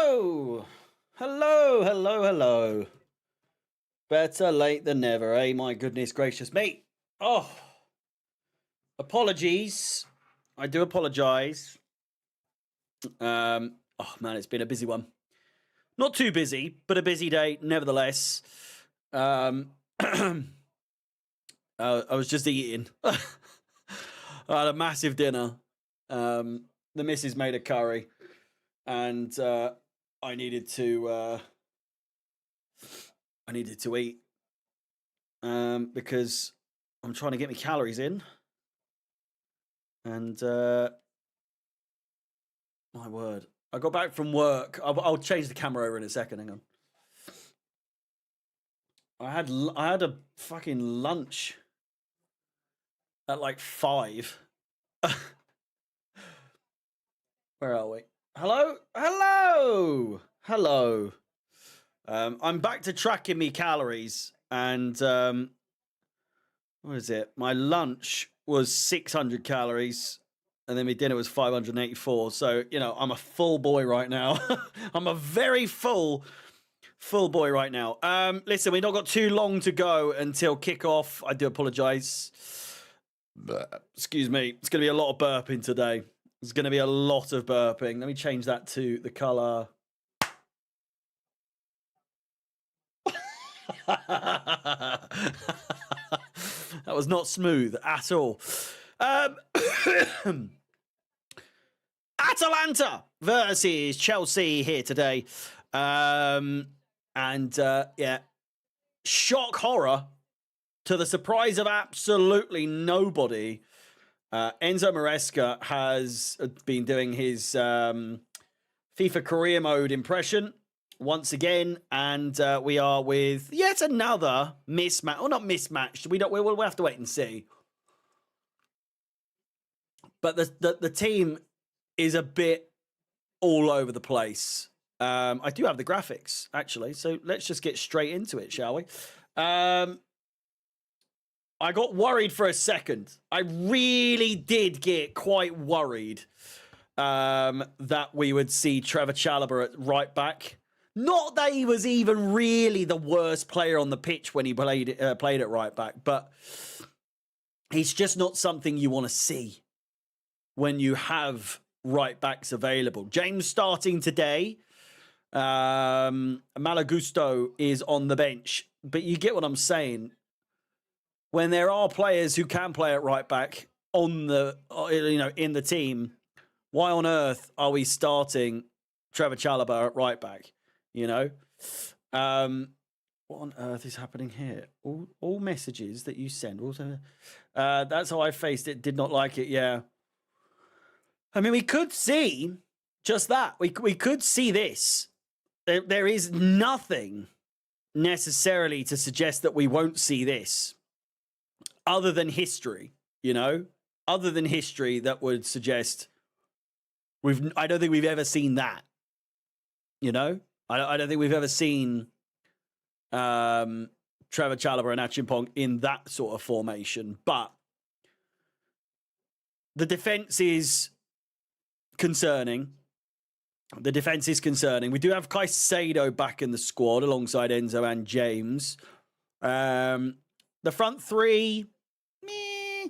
Hello! Hello, hello, hello. Better late than never, eh? My goodness gracious me. Oh, apologies. I do apologize. Oh man, it's been a busy one. Not too busy, but a busy day nevertheless. I was just eating. I had a massive dinner. The missus made a curry, and I needed to eat because I'm trying to get my calories in, and my word, I got back from work. I'll change the camera over in a second. Hang on. I had a fucking lunch at like 5. Where are we? Hello? Hello! Hello. I'm back to tracking me calories, and what is it? My lunch was 600 calories, and then my dinner was 584. So, you know, I'm a full boy right now. I'm a very full boy right now. Listen, we've not got too long to go until kickoff. I do apologize. Excuse me. It's going to be a lot of burping today. There's going to be a lot of burping. Let me change that to the color. That was not smooth at all. Atalanta versus Chelsea here today. Yeah, shock horror to the surprise of absolutely nobody. Enzo Maresca has been doing his FIFA career mode impression once again, and we are with yet another mismatch. Or not mismatched. We'll have to wait and see. But the team is a bit all over the place. I do have the graphics, actually, so let's just get straight into it, shall we? I got worried for a second. I really did get quite worried that we would see Trevor Chalobah at right back. Not that he was even really the worst player on the pitch when he played at right back, but he's just not something you want to see when you have right backs available. James starting today. Malagusto is on the bench, but you get what I'm saying. When there are players who can play at right back in the team, why on earth are we starting Trevor Chalobah at right back? You know, what on earth is happening here? All messages that you send. Also, that's how I faced it. Did not like it. Yeah. I mean, we could see just that. We could see this. There is nothing necessarily to suggest that we won't see this, other than history. You know, other than history that would suggest I don't think we've ever seen that. You know. I don't think we've ever seen Trevor Chalobah and Achimpong in that sort of formation. But the defense is concerning. We do have Caicedo back in the squad alongside Enzo and James. The front three, meh.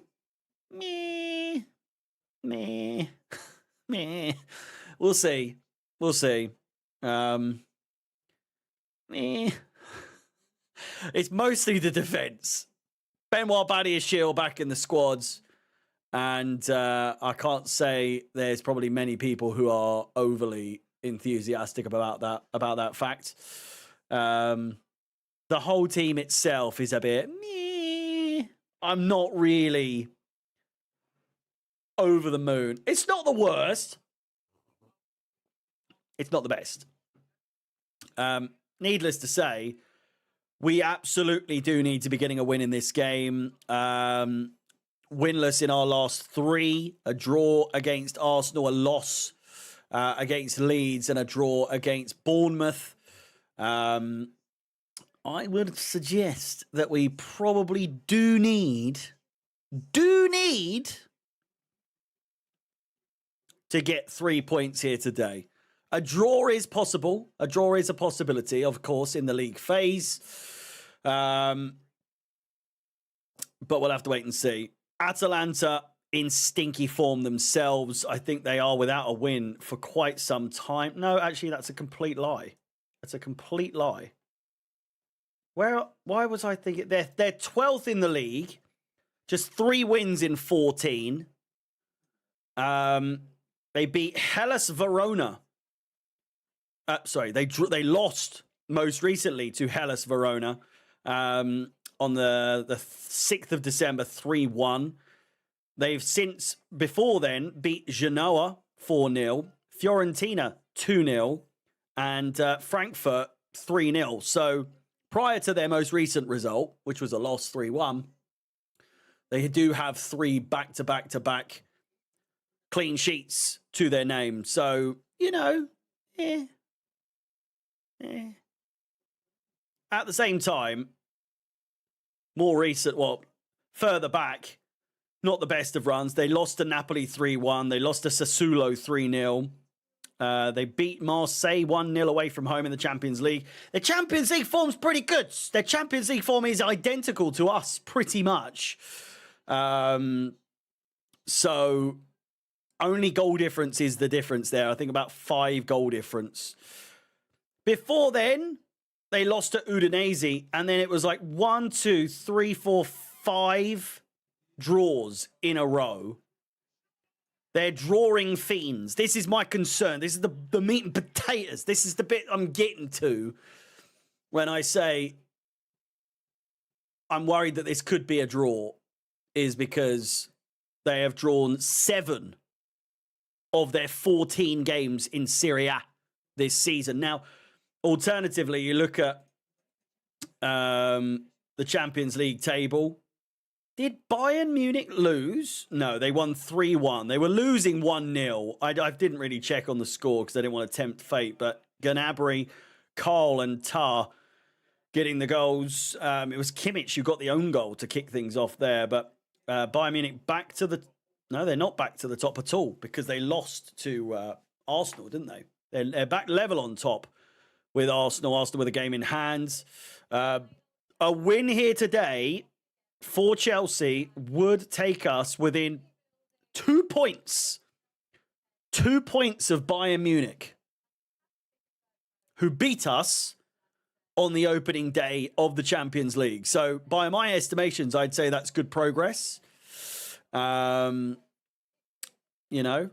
We'll see. It's mostly the defense. Benoit Badiashile back in the squads, and I can't say there's probably many people who are overly enthusiastic about that fact. The whole team itself is a bit meh. I'm not really over the moon. It's not the worst. It's not the best. Needless to say, we absolutely do need to be getting a win in this game. Winless in our last 3, a draw against Arsenal, a loss against Leeds, and a draw against Bournemouth. I would suggest that we probably do need to get 3 points here today. A draw is possible. A draw is a possibility, of course, in the league phase. But we'll have to wait and see. Atalanta in stinky form themselves. I think they are without a win for quite some time. No, actually, that's a complete lie. That's a complete lie. Why was I thinking? They're 12th in the league. Just 3 wins in 14. They beat Hellas Verona. Sorry, they lost most recently to Hellas Verona on the 6th of December, 3-1. They've since, before then, beat Genoa 4-0, Fiorentina 2-0, and Frankfurt 3-0. So prior to their most recent result, which was a loss 3-1, they do have 3 back-to-back-to-back clean sheets to their name. So, you know, At the same time, further back, not the best of runs. They lost to Napoli 3-1. They lost to Sassuolo 3-0. They beat Marseille 1-0 away from home in the Champions League. The Champions League form's pretty good. Their Champions League form is identical to us, pretty much. So only goal difference is the difference there. I think about 5 goal difference. Before then, they lost to Udinese, and then it was like 1, 2, 3, 4, 5 draws in a row. They're drawing fiends. This is my concern. This is the meat and potatoes. This is the bit I'm getting to when I say I'm worried that this could be a draw, is because they have drawn 7 of their 14 games in Serie A this season. Now, alternatively, you look at the Champions League table. Did Bayern Munich lose? No, they won 3-1. They were losing 1-0. I didn't really check on the score because I didn't want to tempt fate. But Gnabry, Karl and Tar getting the goals. It was Kimmich who got the own goal to kick things off there. But Bayern Munich back to the... No, they're not back to the top at all because they lost to Arsenal, didn't they? They're back level on top with Arsenal. Arsenal with a game in hand. A win here today for Chelsea would take us within 2 points. 2 points of Bayern Munich, who beat us on the opening day of the Champions League. So by my estimations, I'd say that's good progress. You know,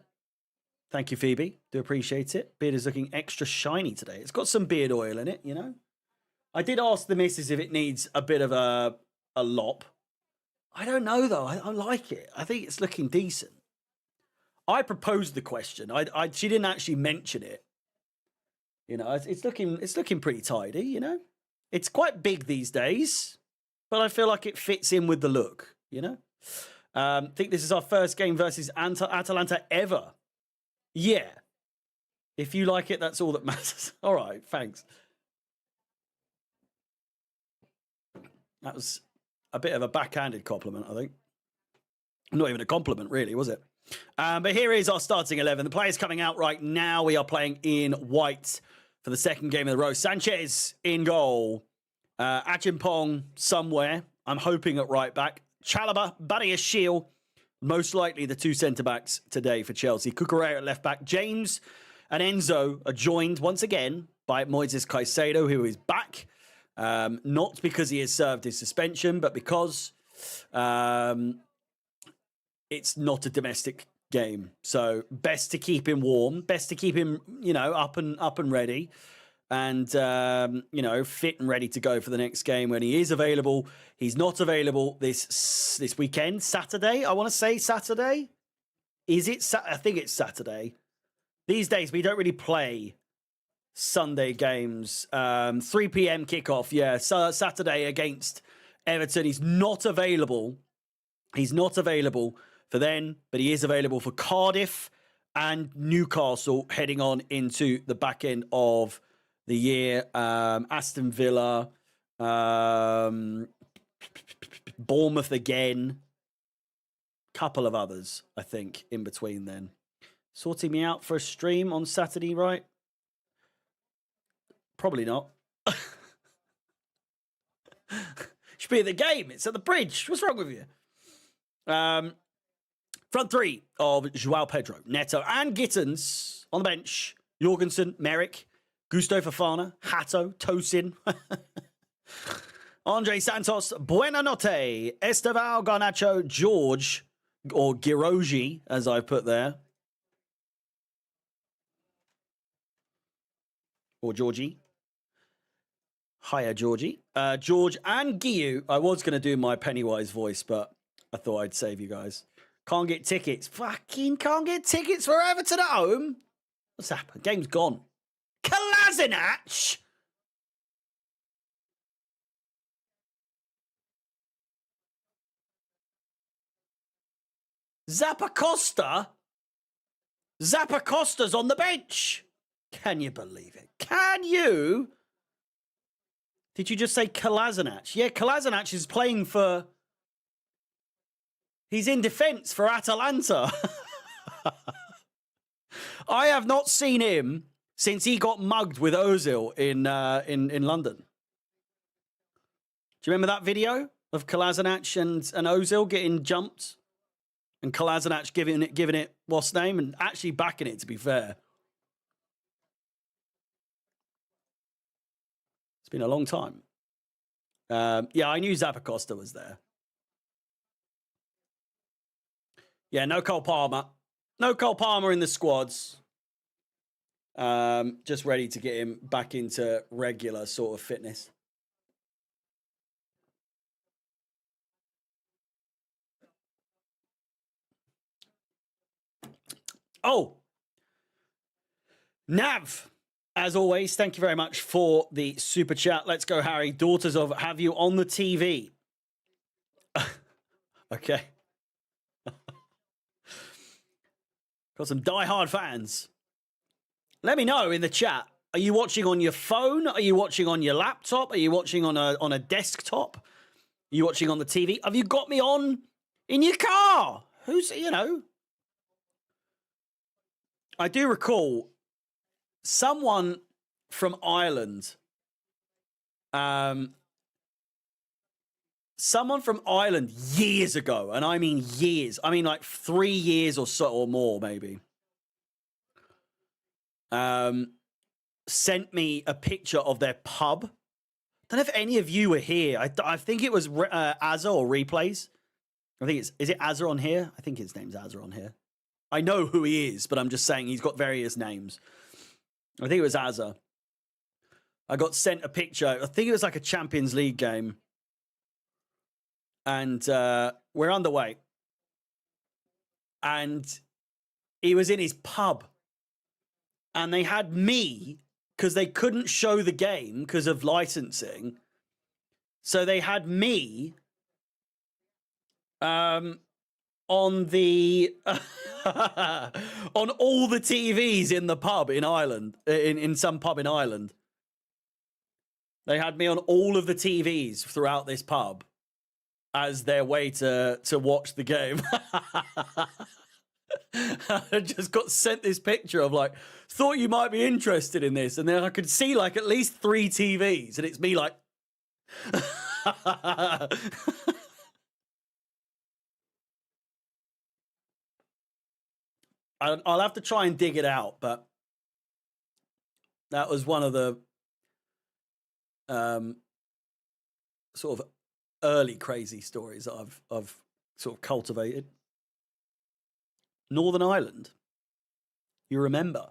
thank you, Phoebe. Do appreciate it. Beard is looking extra shiny today. It's got some beard oil in it, you know. I did ask the missus if it needs a bit of a lop. I don't know, though. I like it. I think it's looking decent. I proposed the question. She didn't actually mention it. You know, it's looking pretty tidy, you know. It's quite big these days, but I feel like it fits in with the look, you know. I think this is our first game versus Atalanta ever. Yeah. If you like it, that's all that matters. All right, thanks. That was a bit of a backhanded compliment, I think. Not even a compliment, really, was it? But here is our starting 11. The players coming out right now. We are playing in white for the second game in a row. Sanchez in goal. Achimpong somewhere. I'm hoping at right back. Chalobah, Badiashile, most likely the 2 centre-backs today for Chelsea. Cucurella at left back. James and Enzo are joined once again by Moises Caicedo, who is back. Not because he has served his suspension, but because it's not a domestic game. So best to keep him warm, best to keep him, you know, up and ready, and you know, fit and ready to go for the next game when he is available. He's not available this weekend, Saturday. I want to say Saturday. Is it? I think it's Saturday. These days we don't really play Sunday games. 3 p.m. kickoff. Yeah, so Saturday against Everton. He's not available. He's not available for then, but he is available for Cardiff and Newcastle heading on into the back end of the year. Aston Villa, Bournemouth again, couple of others, I think, in between then. Sorting me out for a stream on Saturday, right? Probably not. Should be at the game. It's at the bridge. What's wrong with you? Front three of Joao Pedro, Neto, and Gittins on the bench. Jorgensen, Merrick, Gusto Fofana, Hato, Tosin, Andre Santos, Buenanotte, Esteval, Garnacho, George, or Girogi, as I put there. Or Georgie. Hiya, Georgie. George and Guiu. I was going to do my Pennywise voice, but I thought I'd save you guys. Can't get tickets. Fucking can't get tickets for Everton at home. What's happened? Game's gone. Kolasinac? Zappacosta? Zappacosta's on the bench. Can you believe it? Can you? Did you just say Kolasinac? Yeah, Kolasinac is playing for... He's in defence for Atalanta. I have not seen him since he got mugged with Ozil in London. Do you remember that video of Kolasinac and Ozil getting jumped? And Kolasinac giving it what's name? And actually backing it, to be fair. It's been a long time. Yeah, I knew Zappacosta was there. Yeah, no Cole Palmer. No Cole Palmer in the squads. Just ready to get him back into regular sort of fitness. Oh! Nav! As always, thank you very much for the super chat. Let's go, Harry. Daughters of Have You on the TV. Okay. Got some diehard fans. Let me know in the chat. Are you watching on your phone? Are you watching on your laptop? Are you watching on a desktop? Are you watching on the TV? Have you got me on in your car? Who's, you know? I do recall someone from Ireland. Someone from Ireland years ago, and I mean years. I mean like 3 years or so or more, maybe. Sent me a picture of their pub. Don't know if any of you were here. I think it was Azza or Replays. I think is it Azza on here? I think his name's Azza on here. I know who he is, but I'm just saying he's got various names. I think it was Azza. I got sent a picture. I think it was like a Champions League game. And we're underway. And he was in his pub. And they had me, because they couldn't show the game because of licensing. So they had me on the on all the TVs in the pub in Ireland, in some pub in Ireland. They had me on all of the TVs throughout this pub as their way to watch the game. I just got sent this picture of like, thought you might be interested in this. And then I could see like at least 3 TVs and it's me like... I'll have to try and dig it out, but that was one of the sort of early crazy stories that I've sort of cultivated. Northern Ireland, you remember?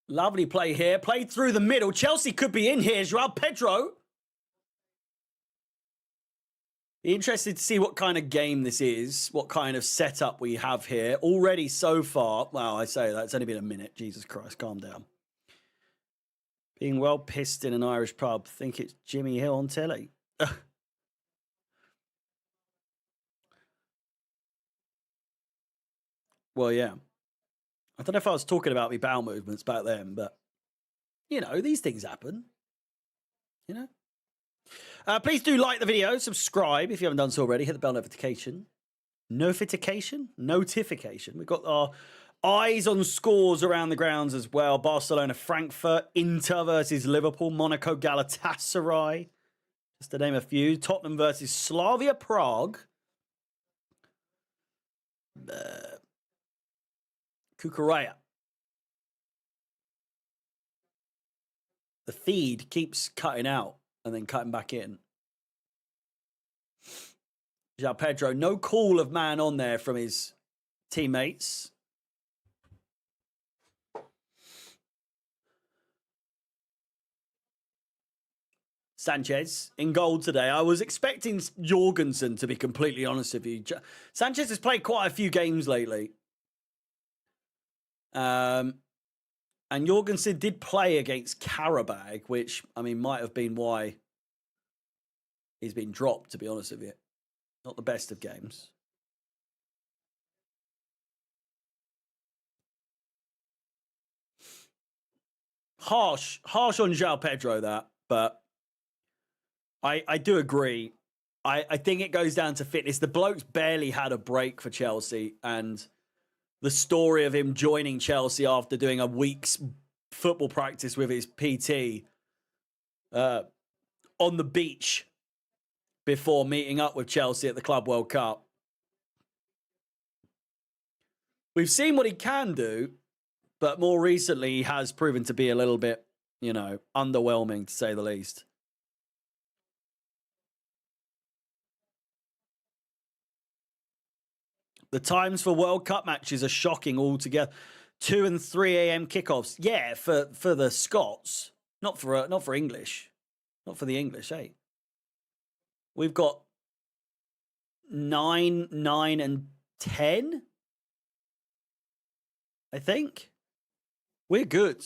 Lovely play here, played through the middle. Chelsea could be in here. Joao Pedro. Be interested to see what kind of game this is, what kind of setup we have here. Already so far, well, I say that, it's only been a minute. Jesus Christ, calm down. Being well pissed in an Irish pub. Think it's Jimmy Hill on telly. Well, yeah. I don't know if I was talking about my bowel movements back then, but, you know, these things happen. You know? Please do like the video, subscribe if you haven't done so already. Hit the bell notification. Notification? We've got our Eyes on scores around the grounds as well. Barcelona, Frankfurt, Inter versus Liverpool, Monaco, Galatasaray. Just to name a few. Tottenham versus Slavia Prague. Kukuraya. The feed keeps cutting out and then cutting back in. João Pedro, no call of man on there from his teammates. Sanchez in goal today. I was expecting Jorgensen, to be completely honest with you. Sanchez has played quite a few games lately. And Jorgensen did play against Karabag, which, I mean, might have been why he's been dropped, to be honest with you. Not the best of games. Harsh on João Pedro, that, but I do agree. I think it goes down to fitness. The bloke's barely had a break for Chelsea, and the story of him joining Chelsea after doing a week's football practice with his PT on the beach before meeting up with Chelsea at the Club World Cup. We've seen what he can do, but more recently he has proven to be a little bit, you know, underwhelming, to say the least. The times for World Cup matches are shocking altogether. 2 and 3 a.m. kickoffs. Yeah, for the Scots, not for English, not for the English. Hey, we've got 9, 9, and 10. I think we're good.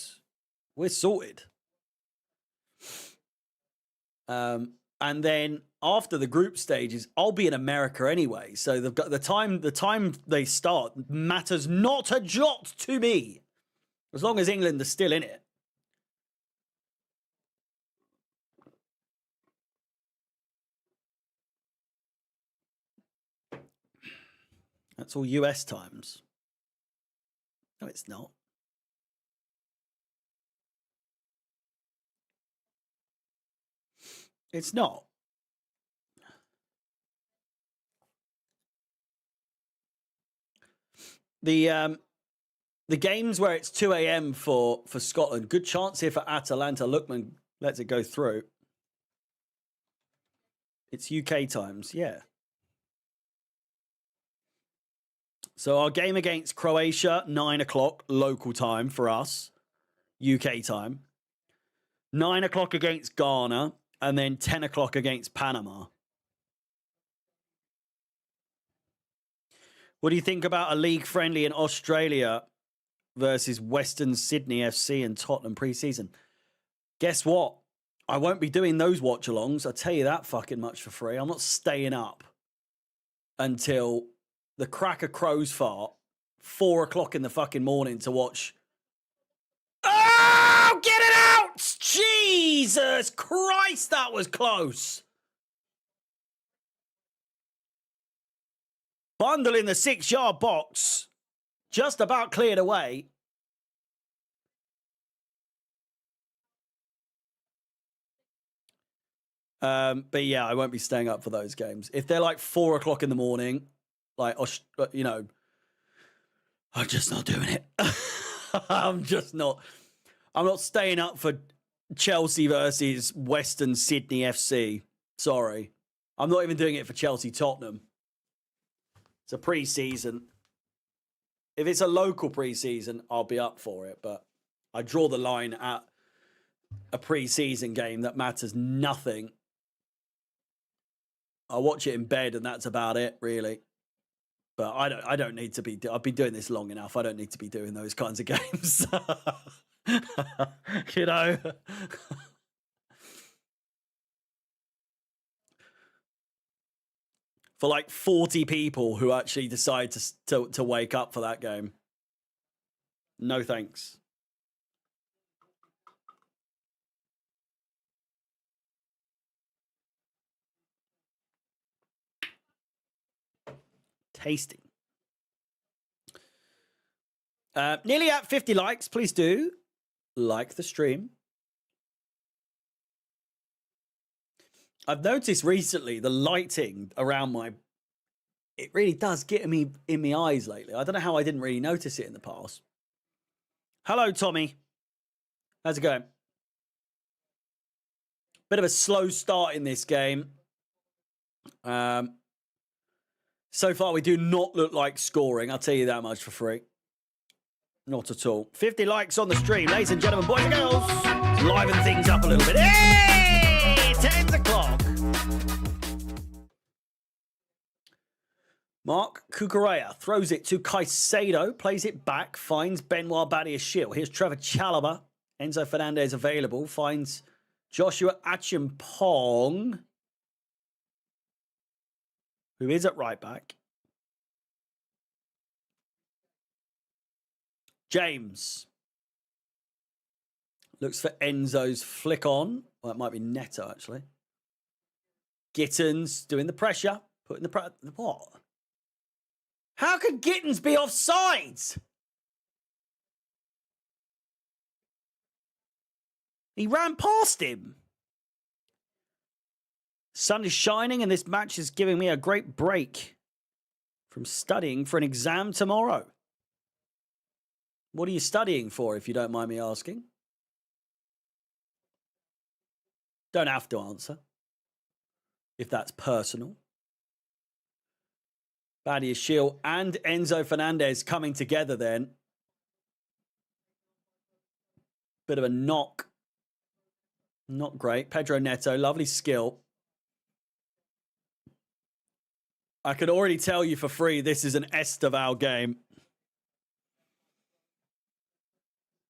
We're sorted. And then after the group stages, I'll be in America anyway. So they've got the time they start matters not a jot to me. As long as England are still in it. That's all US times. No, it's not. It's not. The games where it's 2 a.m. for Scotland, good chance here for Atalanta. Lookman lets it go through. It's UK times, yeah. So our game against Croatia, 9 o'clock local time for us, UK time. 9 o'clock against Ghana, and then 10 o'clock against Panama. What do you think about a league friendly in Australia versus Western Sydney FC and Tottenham pre-season? Guess what? I won't be doing those watch-alongs. I'll tell you that fucking much for free. I'm not staying up until the crack of crow's fart, 4 o'clock in the fucking morning to watch. Oh, get it out! Jesus Christ, that was close. Bundle in the 6-yard box. Just about cleared away. But yeah, I won't be staying up for those games. If they're like 4 o'clock in the morning, like, you know, I'm just not doing it. I'm not staying up for Chelsea versus Western Sydney FC. Sorry. I'm not even doing it for Chelsea Tottenham. It's a pre-season. If it's a local pre-season, I'll be up for it. But I draw the line at a pre-season game that matters nothing. I'll watch it in bed and that's about it, really. But I don't need to be. I've been doing this long enough. I don't need to be doing those kinds of games. You know. For like 40 people who actually decide to wake up for that game. No thanks. Tasting. Nearly at 50 likes. Please do like the stream. I've noticed recently the lighting around it really does get me in my eyes lately. I don't know how I didn't really notice it in the past. Hello, Tommy. How's it going? Bit of a slow start in this game. So far, we do not look like scoring. I'll tell you that much for free. Not at all. 50 likes on the stream. Ladies and gentlemen, boys and girls. Let's liven things up a little bit. Hey! 10 o'clock. Mark Cucurella throws it to Caicedo. Plays it back. Finds Benoit Badiashile. Here's Trevor Chalobah. Enzo Fernandez available. Finds Joshua Achiampong, who is at right back. James looks for Enzo's flick on. Well, it might be Neto, actually. Gittins doing the pressure. Putting the pressure. What? How could Gittins be offsides? He ran past him. Sun is shining, and this match is giving me a great break from studying for an exam tomorrow. What are you studying for, if you don't mind me asking? Don't have to answer, if that's personal. Badiashile and Enzo Fernandez coming together then. Bit of a knock. Not great. Pedro Neto, lovely skill. I can already tell you for free, this is an Esteval game.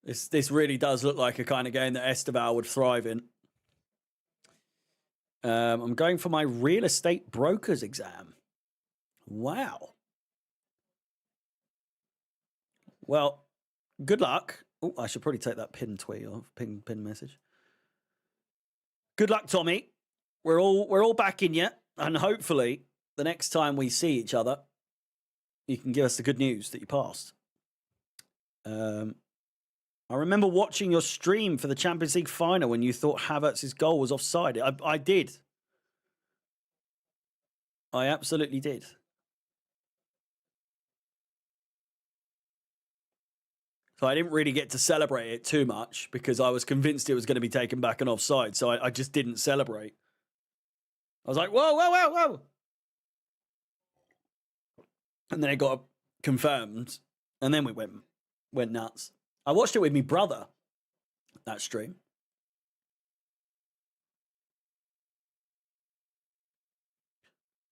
This really does look like a kind of game that Esteval would thrive in. I'm going for my real estate broker's exam. Wow. Well, good luck. Oh, I should probably take that pin tweet off, pin message. Good luck, Tommy. We're all backing you, and hopefully the next time we see each other, you can give us the good news that you passed. I remember watching your stream for the Champions League final when you thought Havertz's goal was offside. I did. I absolutely did. So I didn't really get to celebrate it too much because I was convinced it was going to be taken back and offside. So I just didn't celebrate. I was like, whoa, whoa, whoa, whoa. And then it got confirmed. And then we went nuts. I watched it with my brother, that stream.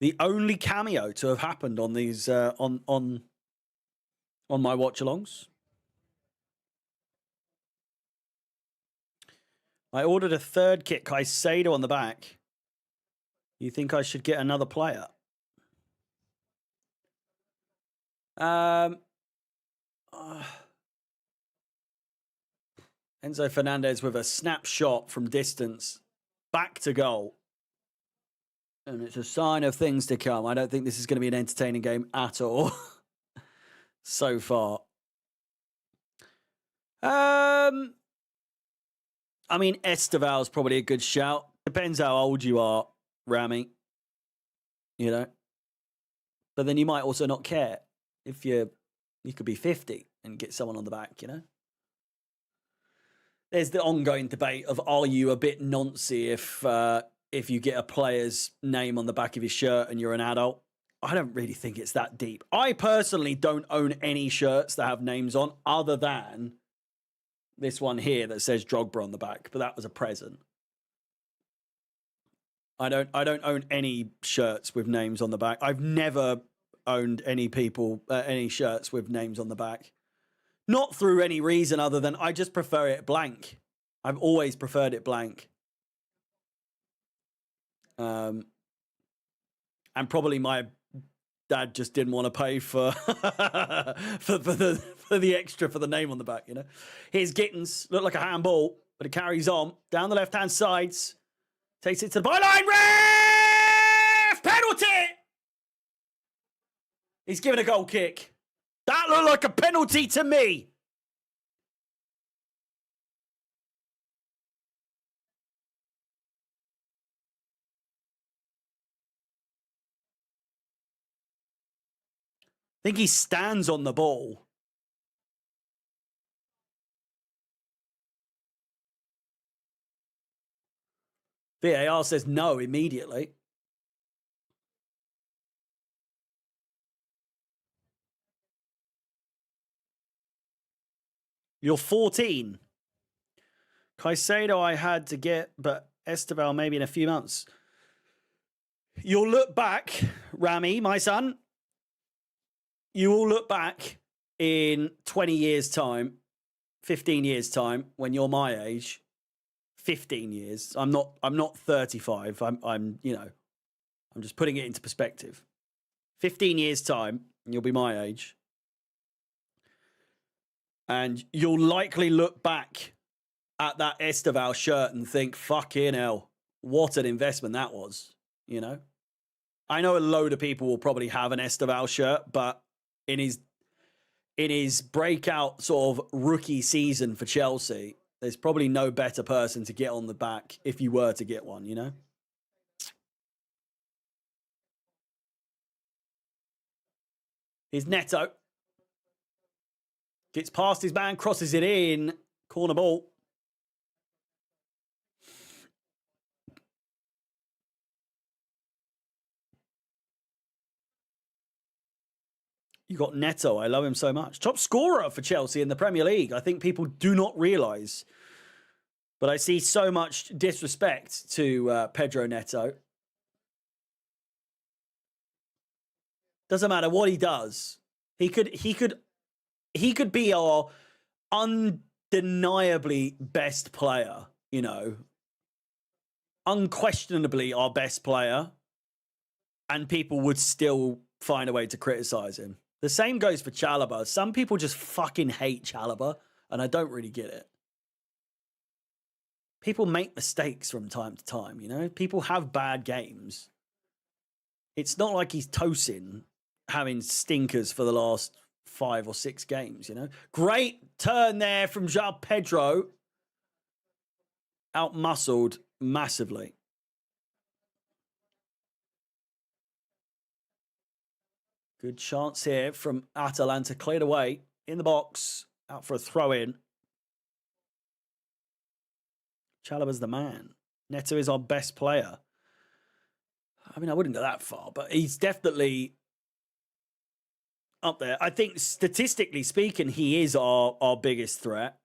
The only cameo to have happened on these on my watch-alongs. I ordered a third kit, Caicedo on the back. You think I should get another player? Enzo Fernandez with a snapshot from distance, back to goal. And it's a sign of things to come. I don't think this is going to be an entertaining game at all so far. I mean, Esteval's probably a good shout. Depends how old you are, Rami. You know? But then you might also not care if you could be 50 and get someone on the back, you know? There's the ongoing debate of, are you a bit noncy if you get a player's name on the back of your shirt and you're an adult? I don't really think it's that deep. I personally don't own any shirts that have names on other than this one here that says Drogba on the back, but that was a present. I don't own any shirts with names on the back. I've never owned any shirts with names on the back. Not through any reason other than I just prefer it blank. I've always preferred it blank. And probably my dad just didn't want to pay for for the extra for the name on the back, you know. Here's Gittins, look like a handball, but it carries on down the left-hand sides, takes it to the byline. Ref! Penalty! He's given a goal kick. That looked like a penalty to me. I think he stands on the ball. VAR says no immediately. You're 14. Caicedo I had to get, but Esteval maybe in a few months. You'll look back, Rami, my son. You will look back in 20 years' time, 15 years' time, when you're my age. 15 years. I'm not 35. I'm just putting it into perspective. 15 years' time, you'll be my age. And you'll likely look back at that Esteval shirt and think, fucking hell, what an investment that was, you know? I know a load of people will probably have an Esteval shirt, but in his breakout sort of rookie season for Chelsea, there's probably no better person to get on the back if you were to get one, you know? Here's Neto. Gets past his man, crosses it in. Corner ball. You got Neto. I love him so much. Top scorer for Chelsea in the Premier League. I think people do not realise. But I see so much disrespect to Pedro Neto. Doesn't matter what he does. He could be our undeniably best player, you know. Unquestionably our best player. And people would still find a way to criticise him. The same goes for Chalobah. Some people just fucking hate Chalobah, and I don't really get it. People make mistakes from time to time, you know? People have bad games. It's not like he's Tosin having stinkers for the last 5 or 6 games, you know? Great turn there from João Pedro. Out-muscled massively. Good chance here from Atalanta. Cleared away in the box. Out for a throw-in. Chalobah's the man. Neto is our best player. I mean, I wouldn't go that far, but he's definitely up there. I think statistically speaking, he is our biggest threat.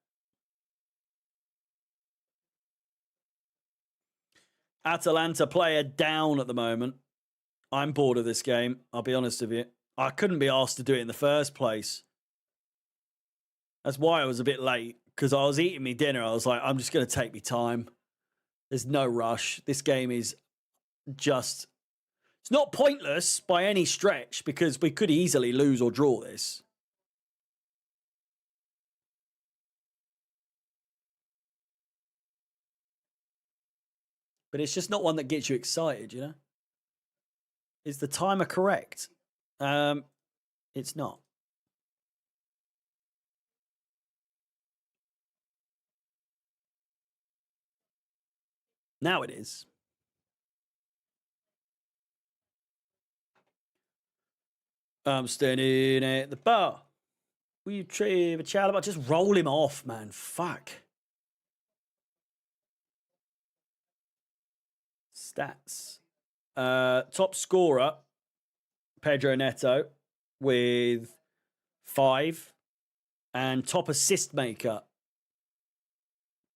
Atalanta player down at the moment. I'm bored of this game. I'll be honest with you. I couldn't be asked to do it in the first place. That's why I was a bit late, because I was eating me dinner. I was like, I'm just going to take me time. There's no rush. This game is just... It's not pointless by any stretch, because we could easily lose or draw this. But it's just not one that gets you excited, you know? Is the timer correct? It's not. Now it is. I'm standing at the bar. Will you trade a child about? Just roll him off, man. Fuck. Stats. Top scorer, Pedro Neto, with 5. And top assist maker,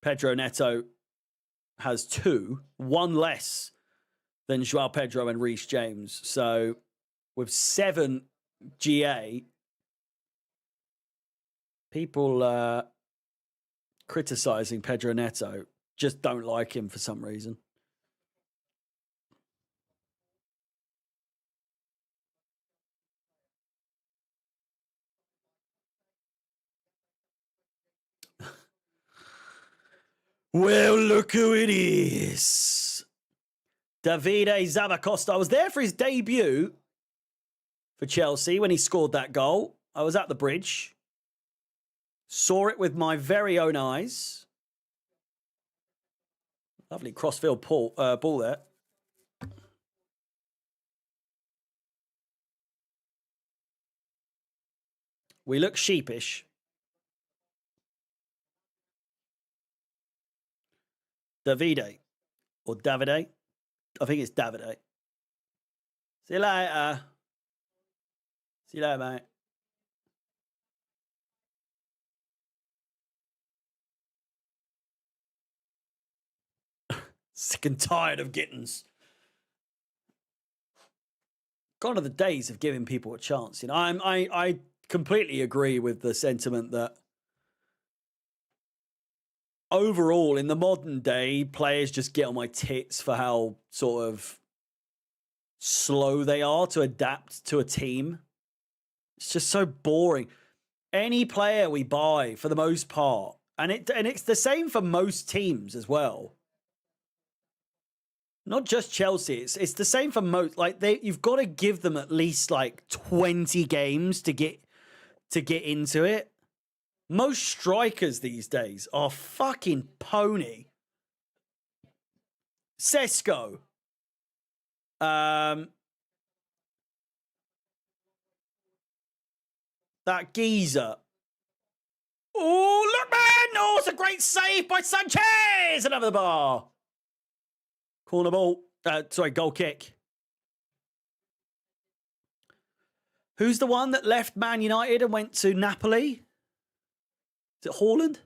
Pedro Neto, has 2. 1 less than João Pedro and Reece James. So with 7 GA, people criticising Pedro Neto just don't like him for some reason. Well, look who it is. Davide Zabacosta. I was there for his debut for Chelsea when he scored that goal. I was at the bridge. Saw it with my very own eyes. Lovely crossfield ball there. We look sheepish. Davide. Or Davide. I think it's Davide. See you later. See you later, mate. Sick and tired of Gittins. Gone are the days of giving people a chance. You know, I completely agree with the sentiment that overall, in the modern day, players just get on my tits for how sort of slow they are to adapt to a team. It's just so boring. Any player we buy, for the most part, and it's the same for most teams as well. Not just Chelsea. It's the same for most. Like you've got to give them at least like 20 games to get into it. Most strikers these days are fucking pony. Sesko. That geezer. Oh, look, man! Oh, it's a great save by Sanchez! And over the bar. Corner ball. Sorry, goal kick. Who's the one that left Man United and went to Napoli? Is it Haaland?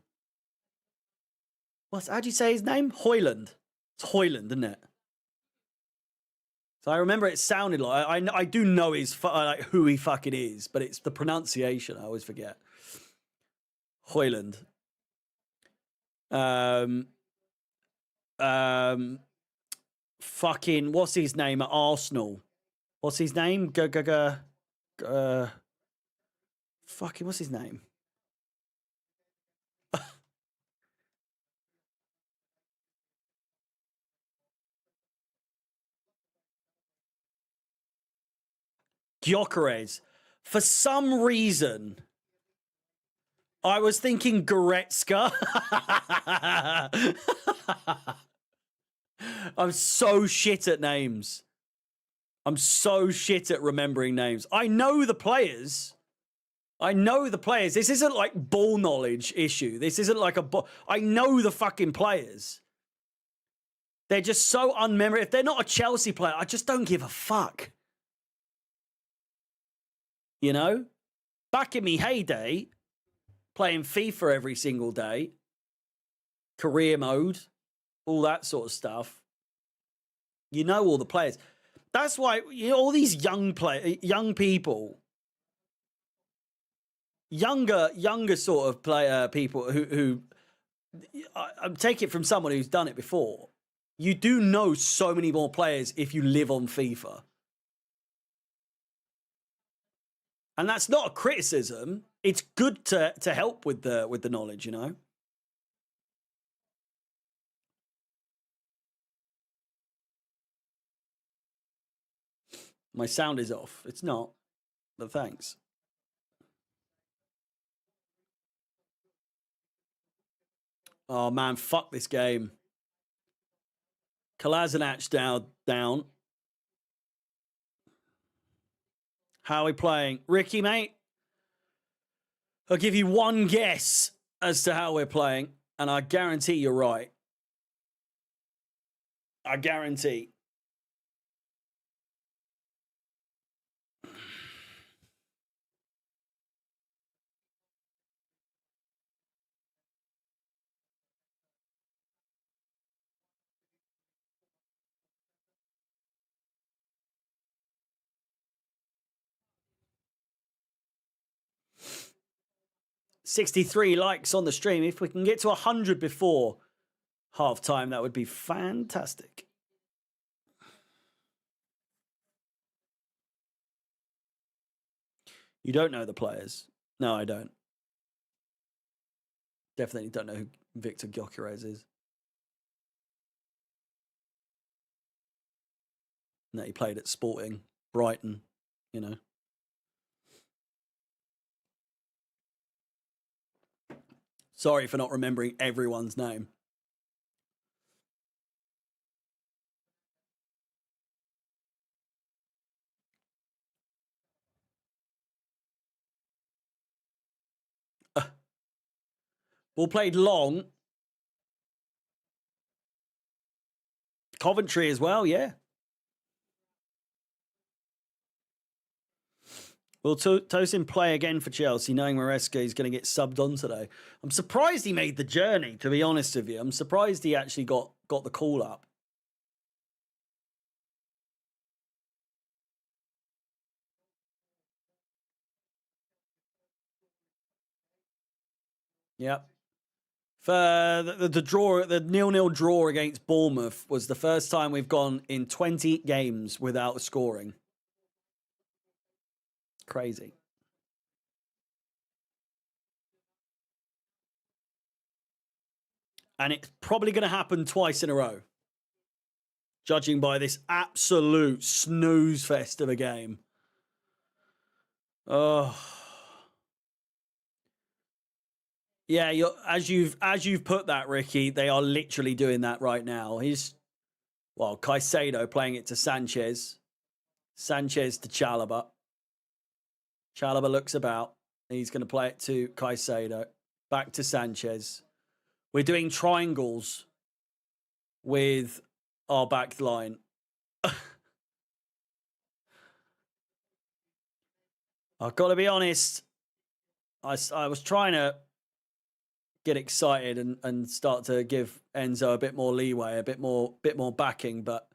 How do you say his name? Højlund. It's Højlund, isn't it? So I remember it sounded like I do know like who he fucking is, but it's the pronunciation I always forget. Højlund. Fucking what's his name at Arsenal? What's his name? Fucking what's his name? Gyökeres. For some reason, I was thinking Goretzka. I'm so shit at names. I'm so shit at remembering names. I know the players. This isn't like ball knowledge issue. This isn't like I know the fucking players. They're just so unmemorable. If they're not a Chelsea player, I just don't give a fuck. You know? Back in me heyday, playing FIFA every single day, career mode, all that sort of stuff. You know all the players. That's why all these young people, younger sort of player people who I take it from someone who's done it before. You do know so many more players if you live on FIFA. And that's not a criticism. It's good to help with the knowledge, you know. My sound is off. It's not, but thanks. Oh man, fuck this game. Kolasinac down. How are we playing? Ricky, mate? I'll give you one guess as to how we're playing, and I guarantee you're right. I guarantee. $63 likes on the stream. If we can get to 100 before halftime, that would be fantastic. You don't know the players? No, I don't. Definitely don't know who Victor Gyökeres is. No, he played at Sporting, Brighton, you know. Sorry for not remembering everyone's name. Ball played long. Coventry as well, yeah. Will Tosin play again for Chelsea, knowing Maresca is going to get subbed on today? I'm surprised he made the journey, to be honest with you. I'm surprised he actually got the call up. Yep. For the draw, the 0-0 draw against Bournemouth was the first time we've gone in 20 games without scoring. Crazy. And it's probably going to happen twice in a row, judging by this absolute snooze fest of a game. Oh. Yeah, as you've put that, Ricky, they are literally doing that right now. Caicedo playing it to Sanchez. Sanchez to Chalobah. Chalobah looks about. He's going to play it to Caicedo. Back to Sanchez. We're doing triangles with our back line. I've got to be honest. I was trying to get excited and start to give Enzo a bit more leeway, a bit more backing, but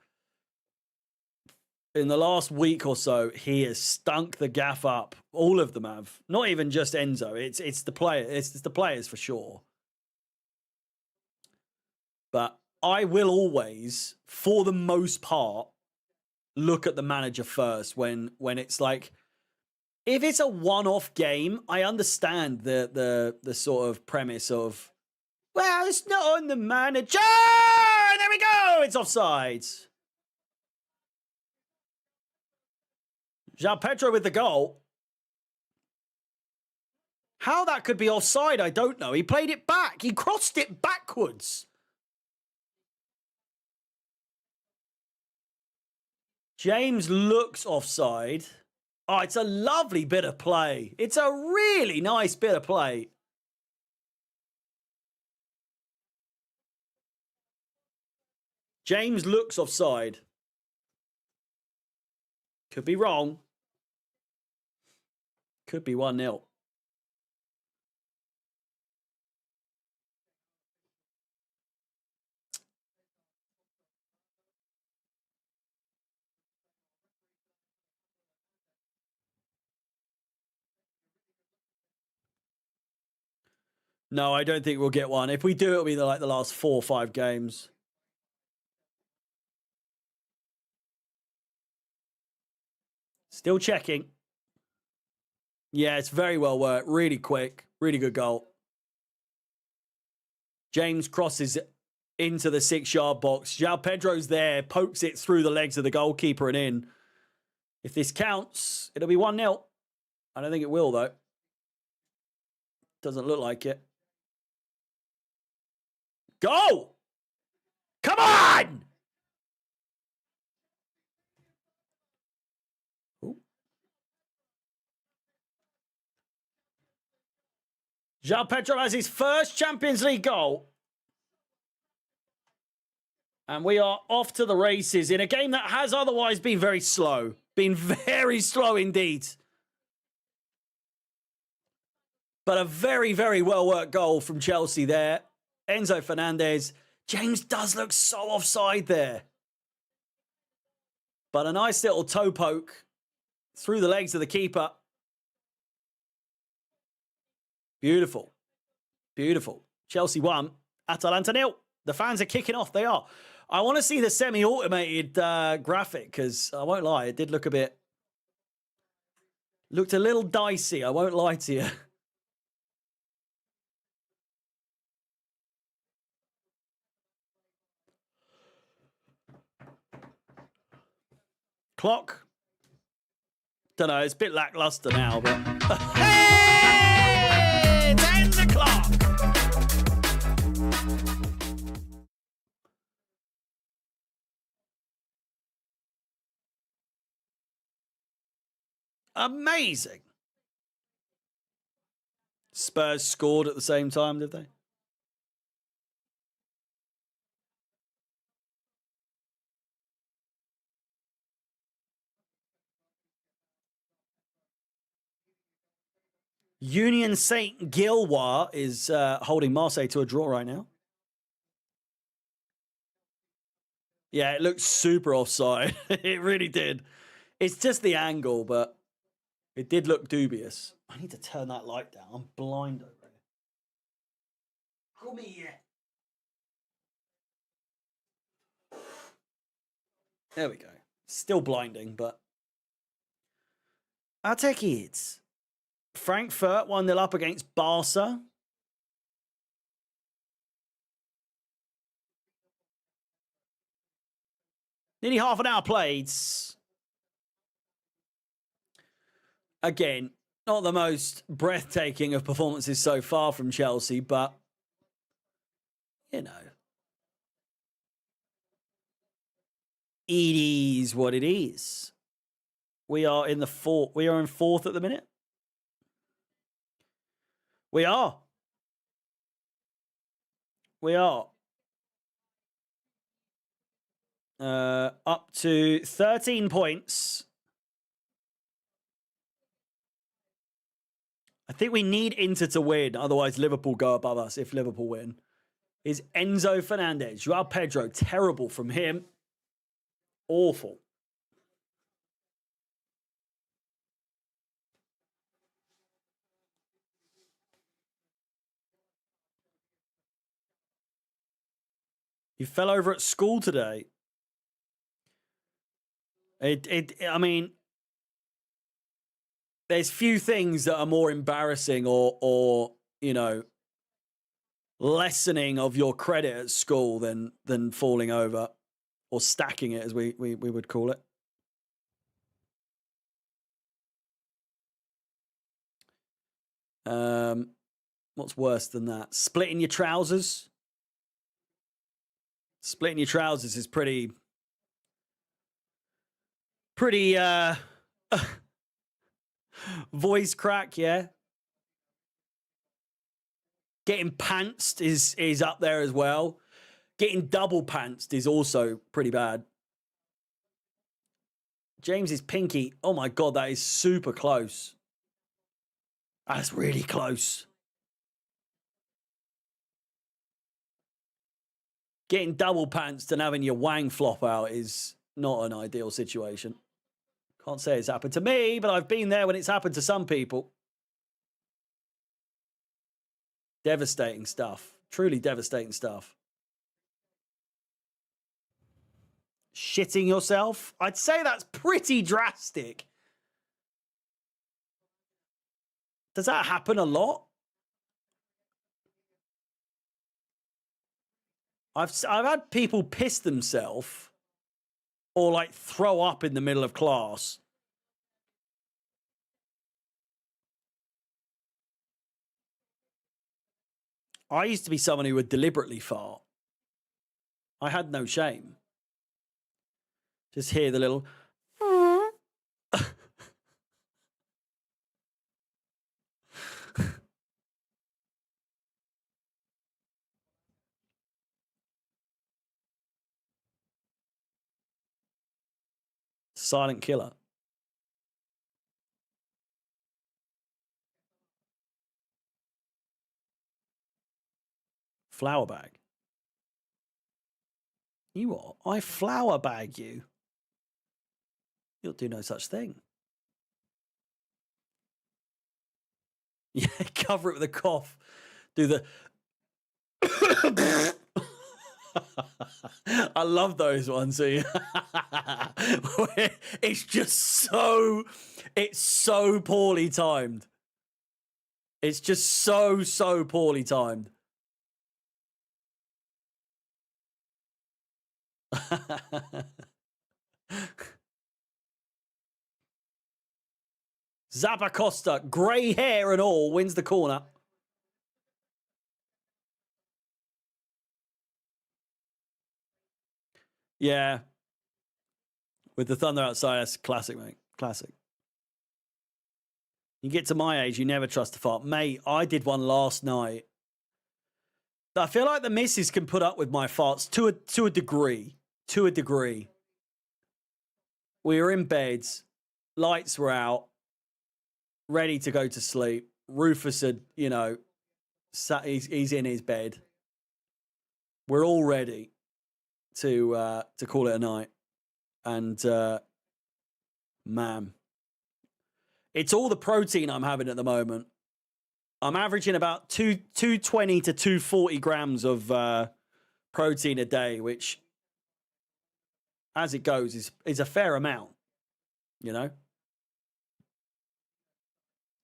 in the last week or so, he has stunk the gaff up. All of them have. Not even just Enzo. It's the player. It's the players for sure. But I will always, for the most part, look at the manager first when it's like, if it's a one-off game, I understand the sort of premise of, well, it's not on the manager. There we go. It's offside. João Pedro with the goal. How that could be offside, I don't know. He played it back. He crossed it backwards. James looks offside. Oh, it's a lovely bit of play. It's a really nice bit of play. James looks offside. Could be wrong. Could be 1-0. No, I don't think we'll get one. If we do, it'll be like the last 4 or 5 games. Still checking. Yeah, it's very well worked. Really quick. Really good goal. James crosses into the 6-yard box. João Pedro's there. Pokes it through the legs of the goalkeeper and in. If this counts, it'll be 1-0. I don't think it will, though. Doesn't look like it. Go! Come on! Ooh. João Pedro has his first Champions League goal. And we are off to the races in a game that has otherwise been very slow. Been very slow indeed. But a very, very well-worked goal from Chelsea there. Enzo Fernandez. James does look so offside there. But a nice little toe poke through the legs of the keeper. Beautiful. Beautiful. Chelsea 1, Atalanta 0. The fans are kicking off. They are. I want to see the semi-automated graphic because I won't lie, it did look looked a little dicey. I won't lie to you. Clock. Don't know, it's a bit lackluster now, but... Hey! It's 10 o'clock! Amazing. Spurs scored at the same time, did they? Union Saint Gilloise is holding Marseille to a draw right now. Yeah, it looked super offside. It really did. It's just the angle, but it did look dubious. I need to turn that light down. I'm blind over here. Come here. There we go. Still blinding, but I'll take it. Frankfurt 1-0 up against Barca. Nearly half an hour played. Again, not the most breathtaking of performances so far from Chelsea, but, you know, it is what it is. We are in fourth at the minute. We are. Up to 13 points. I think we need Inter to win, otherwise Liverpool go above us if Liverpool win. Is Enzo Fernandez. Joao Pedro, terrible from him. Awful. You fell over at school today. I mean, there's few things that are more embarrassing or you know, lessening of your credit at school than falling over or stacking it, as we would call it. What's worse than that? Splitting your trousers. Splitting your trousers is pretty voice crack, yeah. Getting pantsed is up there as well. Getting double pantsed is also pretty bad. James's pinky. Oh my God, that is super close. That's really close. Getting double pantsed and having your wang flop out is not an ideal situation. Can't say it's happened to me, but I've been there when it's happened to some people. Devastating stuff. Truly devastating stuff. Shitting yourself? I'd say that's pretty drastic. Does that happen a lot? I've had people piss themselves or like throw up in the middle of class. I used to be someone who would deliberately fart. I had no shame. Just hear the little... Silent killer. Flower bag. You what? I flower bag you? You'll do no such thing. Yeah, cover it with a cough. Do the... I love those ones. It's just so... It's so poorly timed. It's just so poorly timed. Zappacosta, grey hair and all, wins the corner. Yeah. With the thunder outside, that's classic, mate. Classic. You get to my age, you never trust a fart. Mate, I did one last night. I feel like the missus can put up with my farts to a degree. To a degree. We were in beds, lights were out, ready to go to sleep. Rufus had, you know, he's in his bed. We're all ready to call it a night. And man, it's all the protein I'm having at the moment. I'm averaging about 220 to 240 grams of protein a day, which, as it goes, is a fair amount, you know?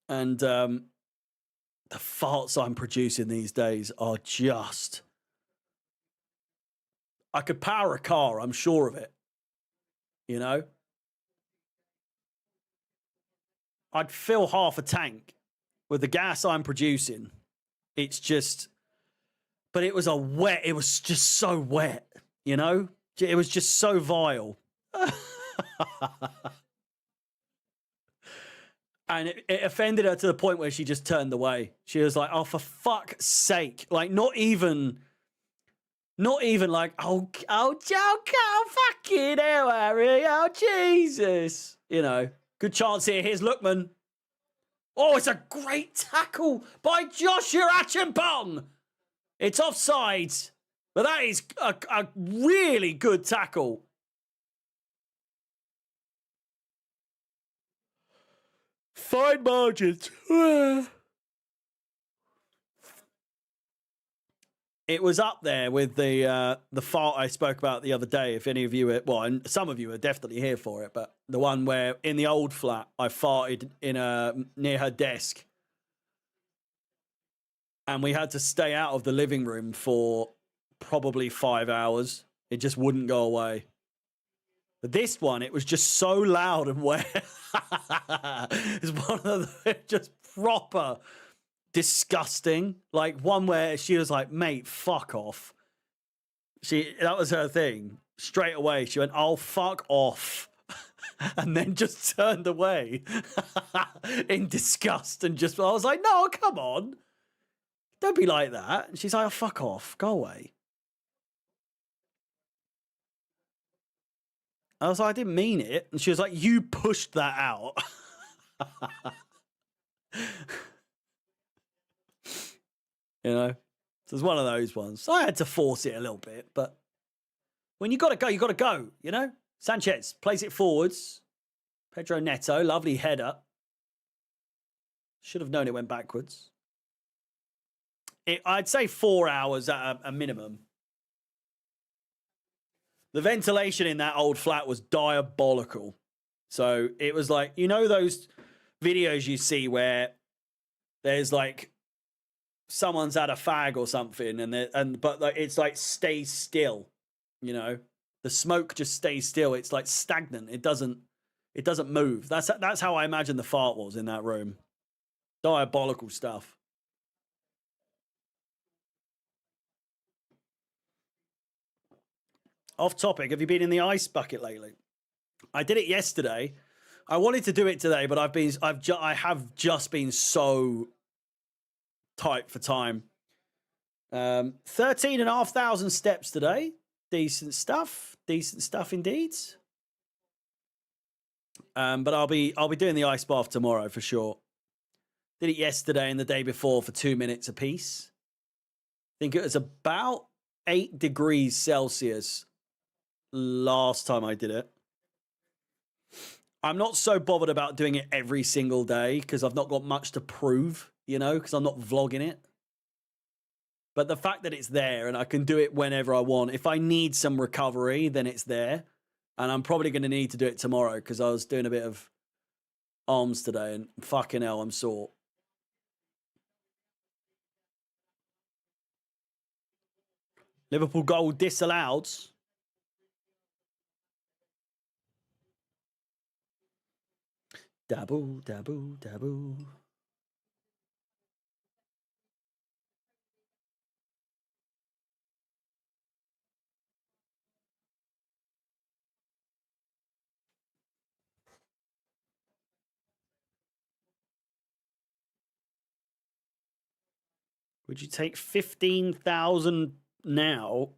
And the farts I'm producing these days are just... I could power a car, I'm sure of it, you know? I'd fill half a tank with the gas I'm producing. It's just... But it was it was just so wet, you know? It was just so vile. And it offended her to the point where she just turned away. She was like, oh, for fuck's sake. Like, not even like, oh, fucking hell, Harry. Oh, Jesus. You know, good chance here. Here's Lookman. Oh, it's a great tackle by Joshua Achimpong. It's offside, but that is a really good tackle. Fine margins. It was up there with the fart I spoke about the other day. If any of you, and some of you are definitely here for it, but the one where in the old flat I farted near her desk, and we had to stay out of the living room for probably 5 hours. It just wouldn't go away. But this one, it was just so loud and wet. It's one of the just proper disgusting. Like one where she was like, mate, fuck off. That was her thing. Straight away, she went, oh, fuck off. And then just turned away in disgust and I was like, no, come on. Don't be like that. And she's like, oh, fuck off. Go away. I was like, I didn't mean it. And she was like, you pushed that out. You know? So it's one of those ones. I had to force it a little bit, but when you got to go, you got to go, you know? Sanchez plays it forwards. Pedro Neto, lovely header. Should have known it went backwards. I'd say 4 hours at a minimum. The ventilation in that old flat was diabolical. So it was like, you know those videos you see where there's like someone's had a fag or something but like it's like stays still, you know? The smoke just stays still. It's like stagnant. It doesn't move. That's how I imagine the fart was in that room. Diabolical stuff. Off topic, have you been in the ice bucket lately? I did it yesterday. I wanted to do it today, but I have just been so tight for time. 13,500 steps today. Decent stuff indeed. But I'll be doing the ice bath tomorrow for sure. Did it yesterday and the day before for 2 minutes apiece. I think it was about 8 degrees Celsius last time I did it. I'm not so bothered about doing it every single day because I've not got much to prove, you know, because I'm not vlogging it. But the fact that it's there and I can do it whenever I want, if I need some recovery, then it's there. And I'm probably going to need to do it tomorrow because I was doing a bit of arms today and fucking hell, I'm sore. Liverpool goal disallowed. Daboo, daboo, daboo. Would you take 15,000 now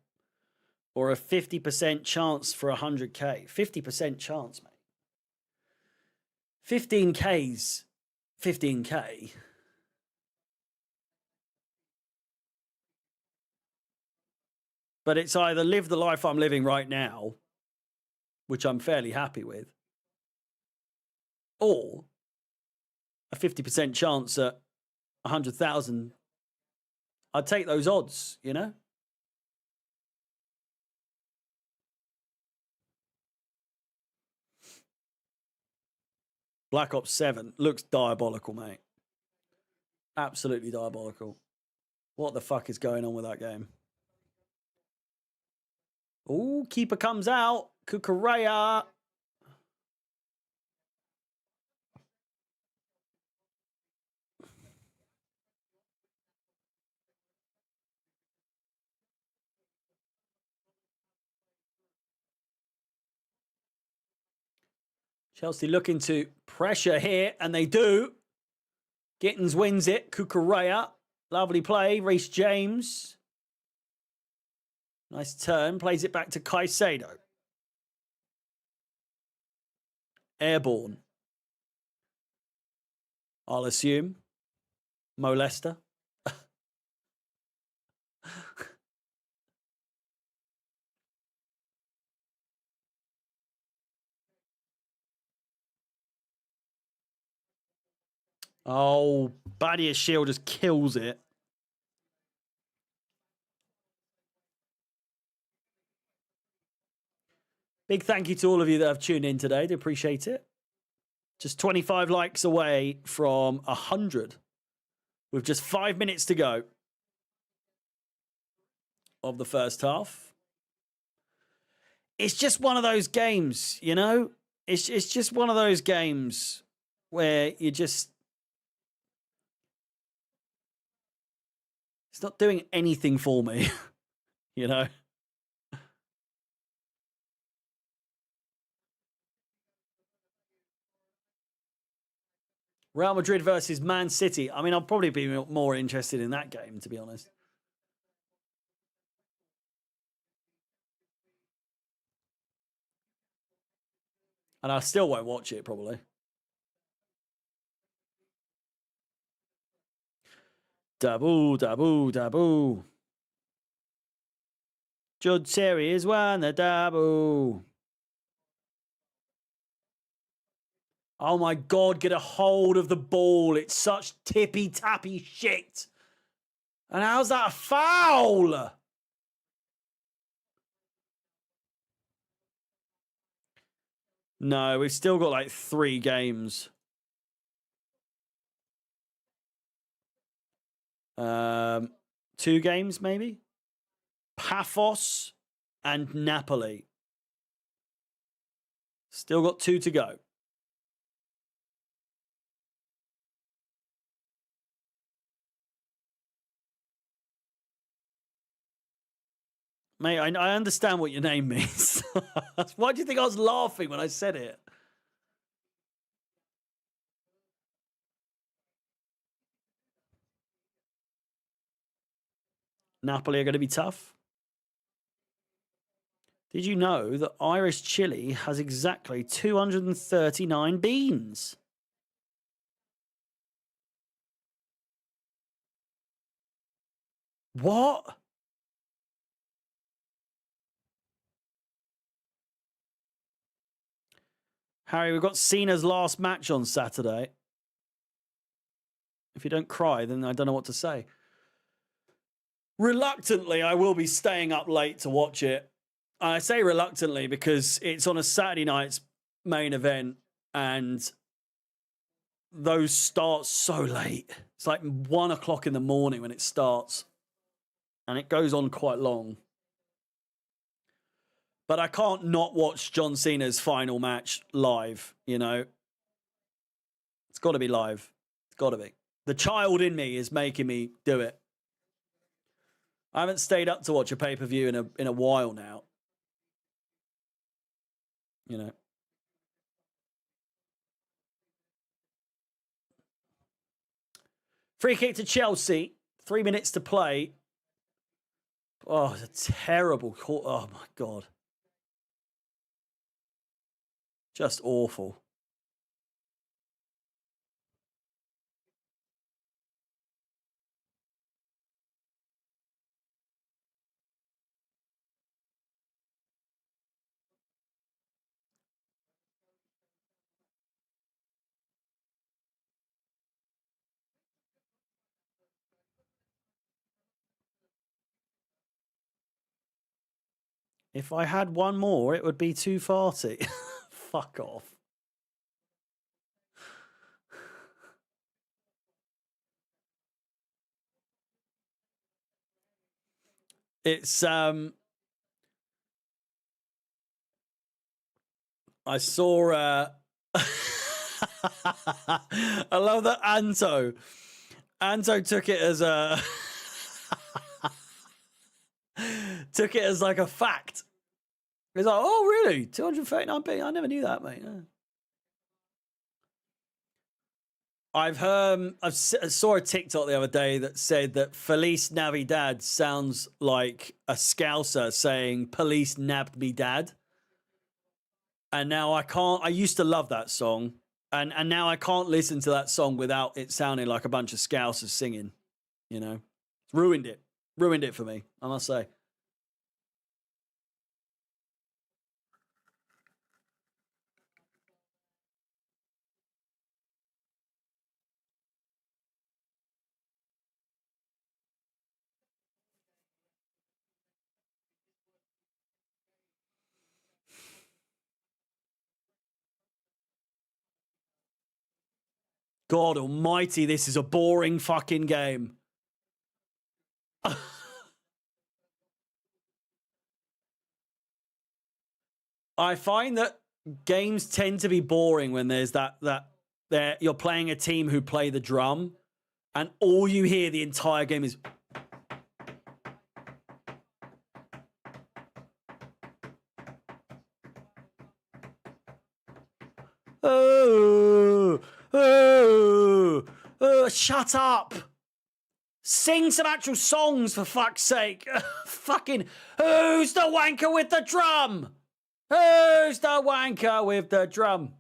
or a 50% chance for 100K? 50% chance, mate. 15K's 15K. But it's either live the life I'm living right now, which I'm fairly happy with, or a 50% chance at 100,000. I'd take those odds, you know? Black Ops 7 looks diabolical, mate. Absolutely diabolical. What the fuck is going on with that game? Oh, keeper comes out. Kukureya. Chelsea looking to pressure here, and they do. Gittins wins it. Kukureya. Lovely play. Reece James. Nice turn. Plays it back to Caicedo. Airborne. I'll assume. Molester. Oh, Badia Shield just kills it. Big thank you to all of you that have tuned in today. Do appreciate it. Just 25 likes away from 100 with just 5 minutes to go of the first half. It's just one of those games, you know? It's just one of those games where you just... It's not doing anything for me, you know? Real Madrid versus Man City. I mean, I'll probably be more interested in that game, to be honest. And I still won't watch it, probably. Daboo, daboo, daboo. Judd Terry is one, the daboo. Oh my God, get a hold of the ball. It's such tippy-tappy shit. And how's that a foul? No, we've still got like 3 games. 2 games, maybe? Paphos and Napoli. Still got 2 to go. Mate, I understand what your name means. Why do you think I was laughing when I said it? Napoli are going to be tough. Did you know that Irish chili has exactly 239 beans? What? Harry, we've got Cena's last match on Saturday. If you don't cry, then I don't know what to say. Reluctantly, I will be staying up late to watch it. I say reluctantly because it's on a Saturday night's main event and those start so late. It's like 1 o'clock in the morning when it starts and it goes on quite long. But I can't not watch John Cena's final match live, you know. It's got to be live. It's got to be. The child in me is making me do it. I haven't stayed up to watch a pay-per-view in a while now. You know. Free kick to Chelsea. 3 minutes to play. Oh, it's a terrible call. Oh, my God. Just awful. If I had one more, it would be too farty. Fuck off. It's I saw I love that Anto took it as a took it as like a fact. He's like, oh really? 239p? I never knew that, mate. Yeah. I saw a TikTok the other day that said that Feliz Navidad sounds like a Scouser saying police nabbed me dad. And now I can't. I used to love that song, and now I can't listen to that song without it sounding like a bunch of Scousers singing. You know, ruined it for me, I must say. God almighty, this is a boring fucking game. I find that games tend to be boring when there's that you're playing a team who play the drum, and all you hear the entire game is. Oh, shut up. Sing some actual songs, for fuck's sake. Fucking, who's the wanker with the drum? Who's the wanker with the drum?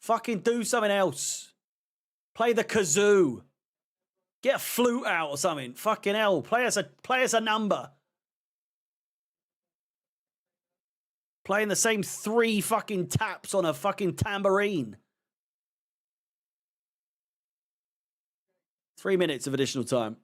Fucking do something else. Play the kazoo. Get a flute out or something. Fucking hell. Play us a number. Playing the same 3 fucking taps on a fucking tambourine. 3 minutes of additional time.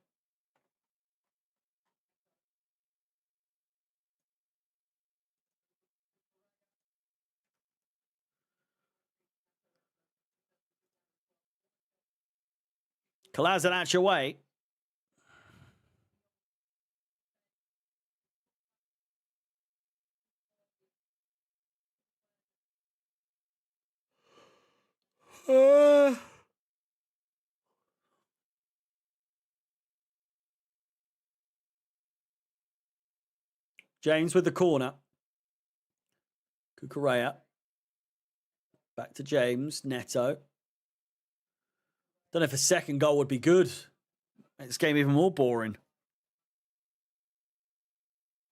Kolasinac away. James with the corner. Kukurea. Back to James. Neto. Don't know if a second goal would be good. Make this game even more boring.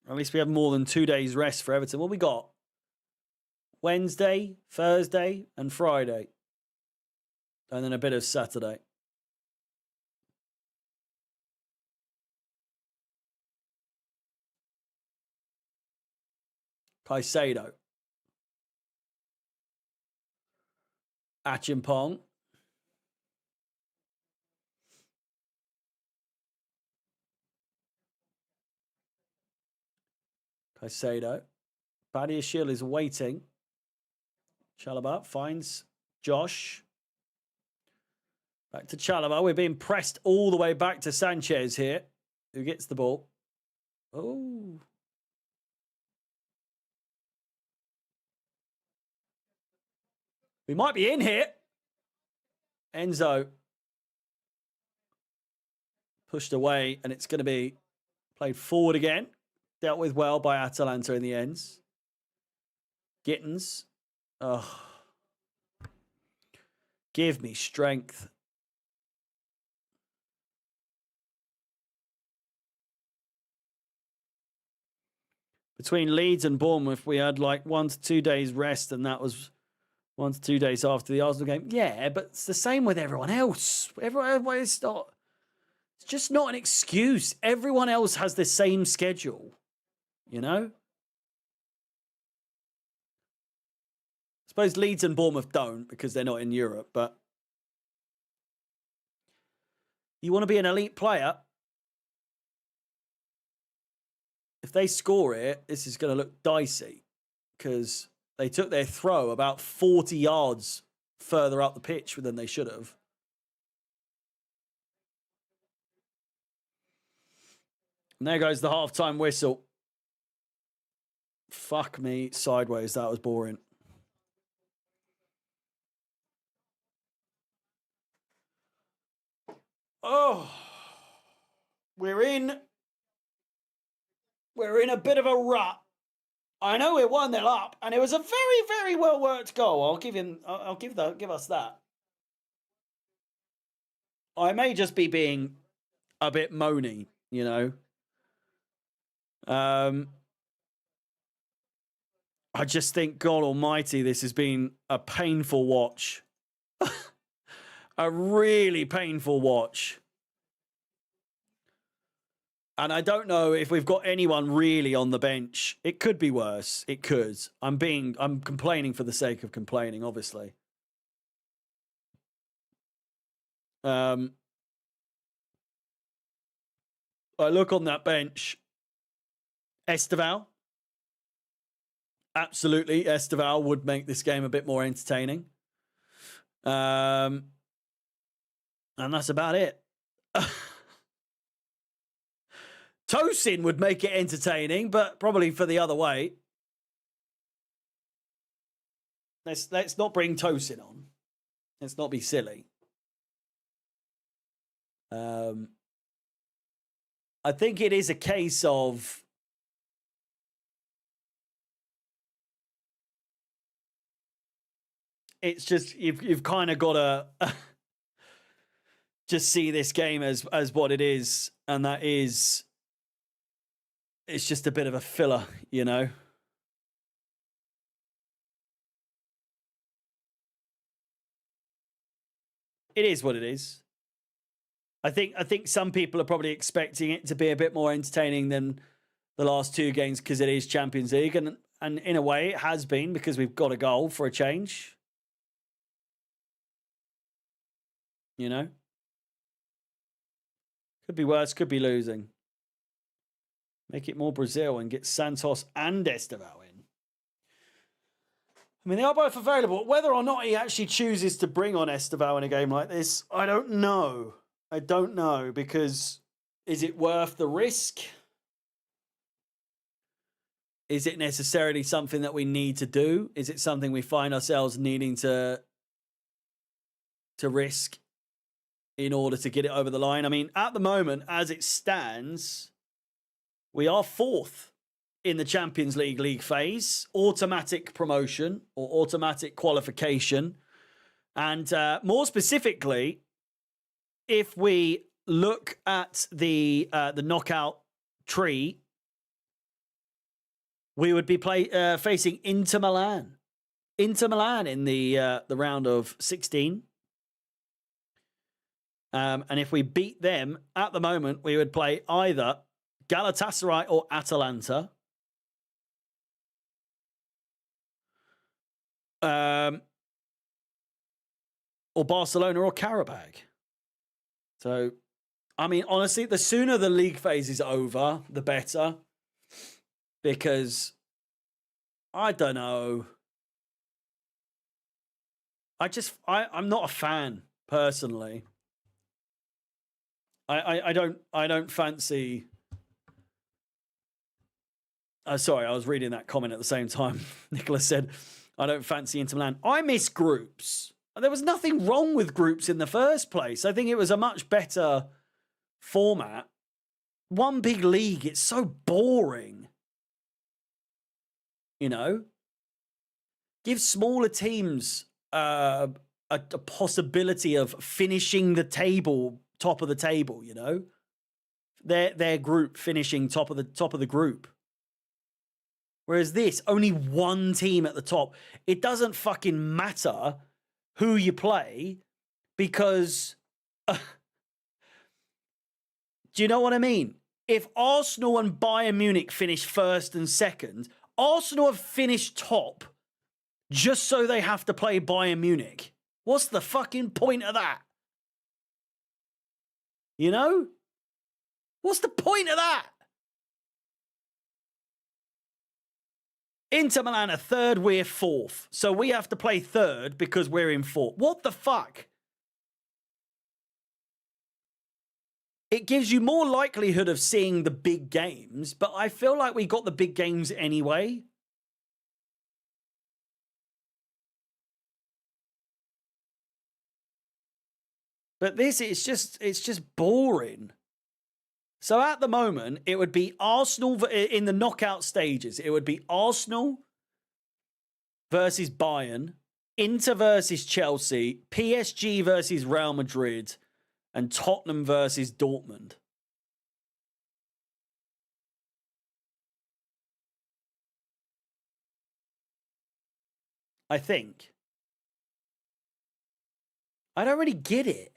At least we have more than 2 days rest for Everton. What we got? Wednesday, Thursday, and Friday. And then a bit of Saturday. Caicedo. Achimpong. Caicedo. Badiashile is waiting. Chalobah finds Josh. Back to Chalobah. We're being pressed all the way back to Sanchez here, who gets the ball. Oh. We might be in here. Enzo. Pushed away, and it's going to be played forward again. Dealt with well by Atalanta in the ends. Gittins. Oh. Give me strength. Between Leeds and Bournemouth, we had like 1 to 2 days rest, and that was 1 to 2 days after the Arsenal game. Yeah, but it's the same with everyone else. Everyone is not. It's just not an excuse. Everyone else has the same schedule, you know? I suppose Leeds and Bournemouth don't because they're not in Europe, but you want to be an elite player. If they score it, this is going to look dicey because they took their throw about 40 yards further up the pitch than they should have. And there goes the halftime whistle. Fuck me sideways. That was boring. Oh, we're in a bit of a rut. I know we're 1-0 up, and it was a very, very well worked goal. I'll give us that. I may just be being a bit moany, you know. I just think, God Almighty, this has been a painful watch. A really painful watch. And I don't know if we've got anyone really on the bench. It could be worse. It could. I'm complaining for the sake of complaining, obviously. I look on that bench. Esteval. Absolutely, Esteval would make this game a bit more entertaining. And that's about it. Tosin would make it entertaining, but probably for the other way. Let's not bring Tosin on. Let's not be silly. I think it is a case of it's just you've kind of got to just see this game as what it is, and that is it's just a bit of a filler, you know. It is what it is. I think some people are probably expecting it to be a bit more entertaining than the last 2 games because it is Champions League, and in a way it has been because we've got a goal for a change. You know? Could be worse, could be losing. Make it more Brazil and get Santos and Esteval in. I mean, they are both available. Whether or not he actually chooses to bring on Esteval in a game like this, I don't know. I don't know, because is it worth the risk? Is it necessarily something that we need to do? Is it something we find ourselves needing to risk in order to get it over the line? I mean, at the moment, as it stands, we are 4th in the Champions League phase, automatic promotion or automatic qualification. And more specifically, if we look at the knockout tree, we would be facing Inter Milan. Inter Milan in the round of 16. And if we beat them, at the moment, we would play either Galatasaray or Atalanta. Or Barcelona or Karabakh. So, I mean, honestly, the sooner the league phase is over, the better. Because, I don't know. I'm not a fan, personally. I don't fancy. Sorry, I was reading that comment at the same time. Nicholas said, I don't fancy Inter Milan. I miss groups. There was nothing wrong with groups in the first place. I think it was a much better format. One big league, it's so boring. You know? Give smaller teams a possibility of finishing the table, top of the table, you know? Their group finishing top of the group. Whereas this, only one team at the top. It doesn't fucking matter who you play because... do you know what I mean? If Arsenal and Bayern Munich finish first and second, Arsenal have finished top just so they have to play Bayern Munich. What's the fucking point of that? You know? What's the point of that? Inter Milan are third, we're fourth. So we have to play third because we're in fourth. What the fuck? It gives you more likelihood of seeing the big games, but I feel like we got the big games anyway. But this, it's just boring. So at the moment, it would be Arsenal in the knockout stages. It would be Arsenal versus Bayern, Inter versus Chelsea, PSG versus Real Madrid, and Tottenham versus Dortmund. I think. I don't really get it.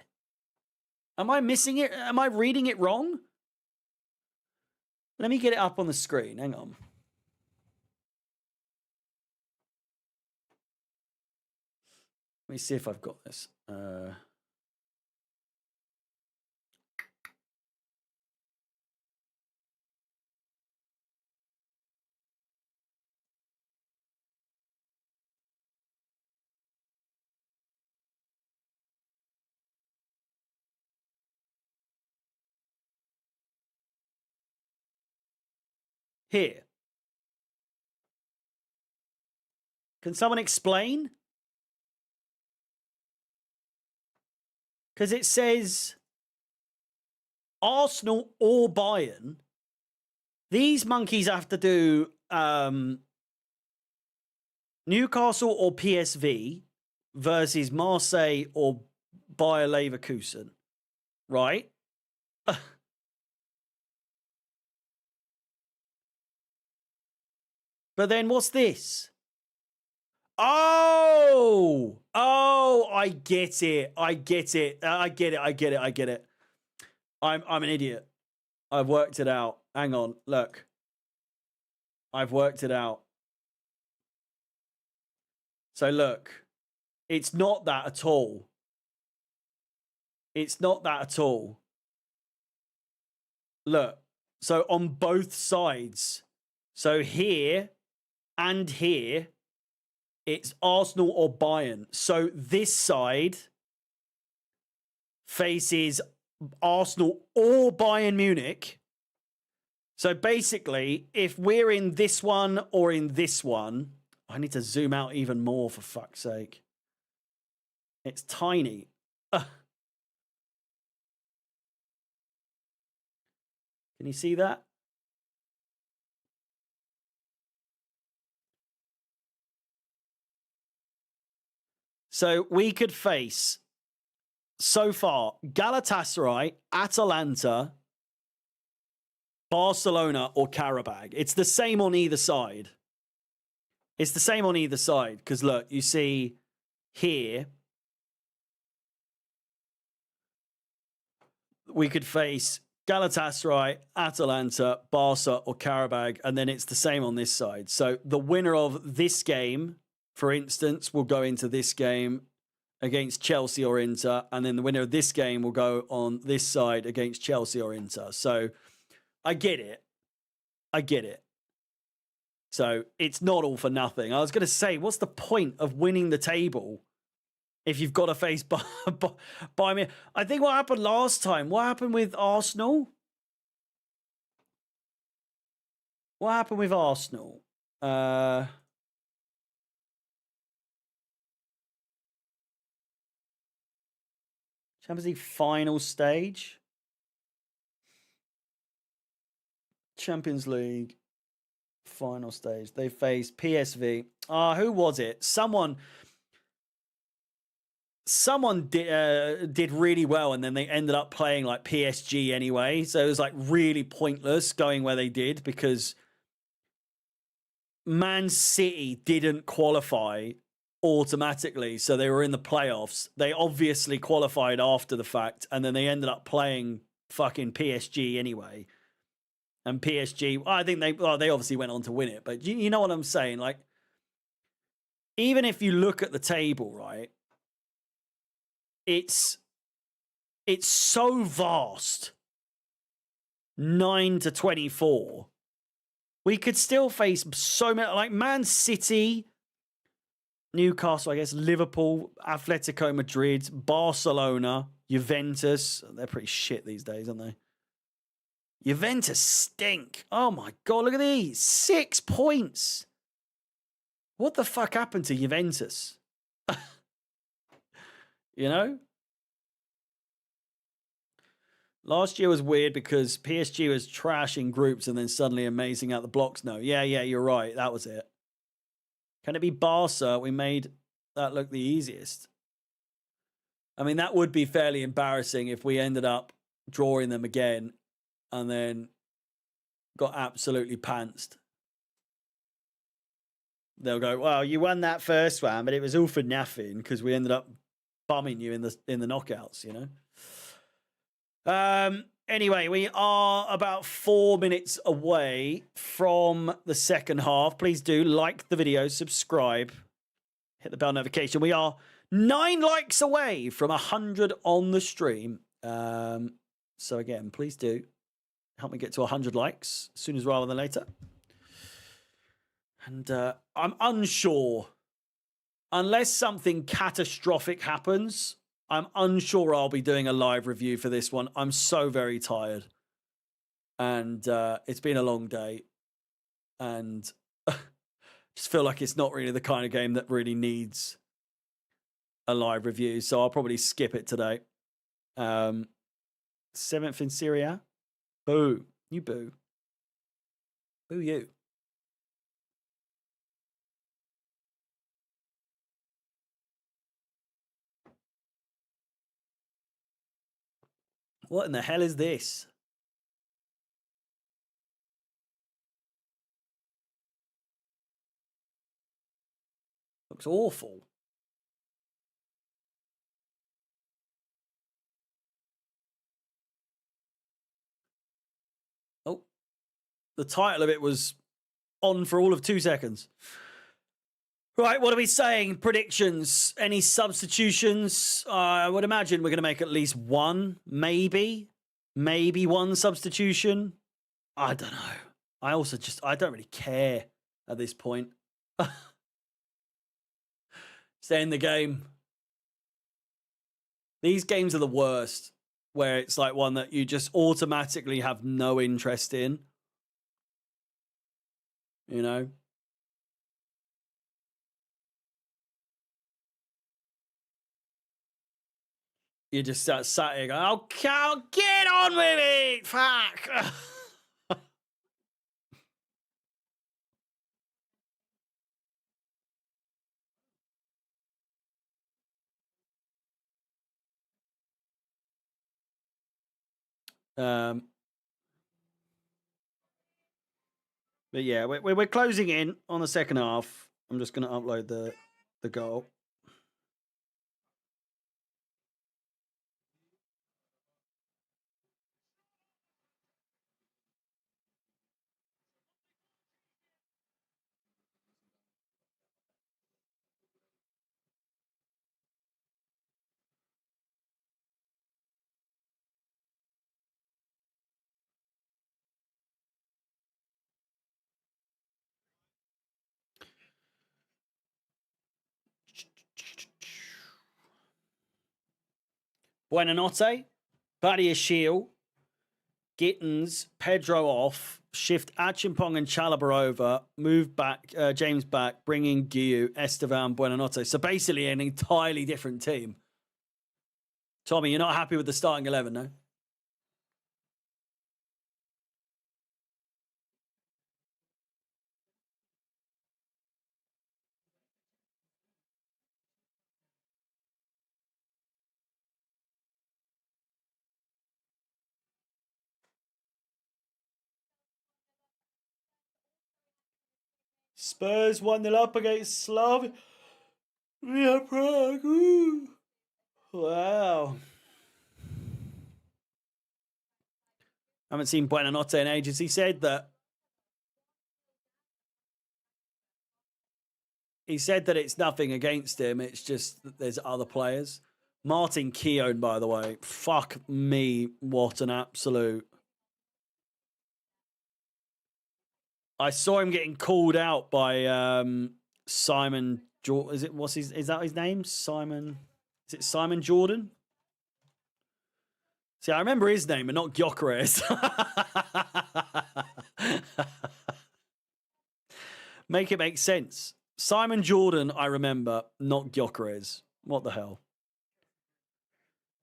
Am I missing it? Am I reading it wrong? Let me get it up on the screen. Hang on. Let me see if I've got this. Here. Can someone explain? Because it says Arsenal or Bayern. These monkeys have to do Newcastle or PSV versus Marseille or Bayer Leverkusen. Right? But then what's this? Oh, I get it. I get it. I get it. I'm an idiot. I've worked it out. Hang on, look. I've worked it out. So look, it's not that at all. It's not that at all. Look, so on both sides. So here and here, it's Arsenal or Bayern. So this side faces Arsenal or Bayern Munich. So basically, if we're in this one or in this one, I need to zoom out even more for fuck's sake. It's tiny. Can you see that? So we could face, so far, Galatasaray, Atalanta, Barcelona, or Karabag. It's the same on either side. It's the same on either side. Because look, you see here, we could face Galatasaray, Atalanta, Barca, or Karabag. And then it's the same on this side. So the winner of this game, for instance, will go into this game against Chelsea or Inter, and then the winner of this game will go on this side against Chelsea or Inter. So I get it. I get it. So it's not all for nothing. I was going to say, what's the point of winning the table if you've got to face by me? I think what happened last time, what happened with Arsenal? What happened with Arsenal? Champions League final stage. Champions League final stage. They faced PSV. Who was it? Someone did really well, and then they ended up playing like PSG anyway. So it was like really pointless going where they did because Man City didn't qualify automatically, so they were in the playoffs. They obviously qualified after the fact, and then they ended up playing fucking PSG anyway. And PSG, I think they obviously went on to win it, but you know what I'm saying? Like, even if you look at the table, right, it's so vast. 9 to 24. We could still face so many, like Man City, Newcastle, I guess, Liverpool, Atletico Madrid, Barcelona, Juventus. They're pretty shit these days, aren't they? Juventus stink. Oh my God, look at these. 6 points. What the fuck happened to Juventus? You know? Last year was weird because PSG was trash in groups and then suddenly amazing out the blocks. No, yeah, you're right. That was it. Can it be Barca? We made that look the easiest. I mean, that would be fairly embarrassing if we ended up drawing them again and then got absolutely pantsed. They'll go, well, you won that first one, but it was all for nothing because we ended up bumming you in the knockouts, you know? Anyway, we are about 4 minutes away from the second half. Please do like the video, subscribe, hit the bell notification. We are 9 likes away from 100 on the stream. So again, please do help me get to 100 likes sooner rather than later. And I'm unsure, unless something catastrophic happens, I'm unsure I'll be doing a live review for this one. I'm so very tired. And it's been a long day. And just feel like it's not really the kind of game that really needs a live review. So I'll probably skip it today. 7th in Serie A. Boo. You boo. Boo you. What in the hell is this? Looks awful. Oh, the title of it was on for all of 2 seconds. Right, what are we saying? Predictions? Any substitutions? I would imagine we're going to make at least one, maybe one substitution. I don't know. I don't really care at this point. Stay in the game. These games are the worst, where it's like one that you just automatically have no interest in. You know? You just start sat here going, oh, get on with it! Fuck! But yeah, we're closing in on the second half. I'm just going to upload the goal. Buonanotte, Badiashile, Gittins, Pedro off, shift Achimpong and Chalobah over, move back James back, bring in Guiu, Estevan, Buonanotte. So basically an entirely different team. Tommy, you're not happy with the starting 11, no? Spurs 1-0 up against Slavia Prague. Ooh. Wow. I haven't seen Buonanotte in ages. He said that it's nothing against him. It's just that there's other players. Martin Keown, by the way. Fuck me. What an absolute. I saw him getting called out by Simon. Is that his name? Simon. Is it Simon Jordan? See, I remember his name, but not Gyökeres. Make it make sense. Simon Jordan, I remember, not Gyökeres. What the hell?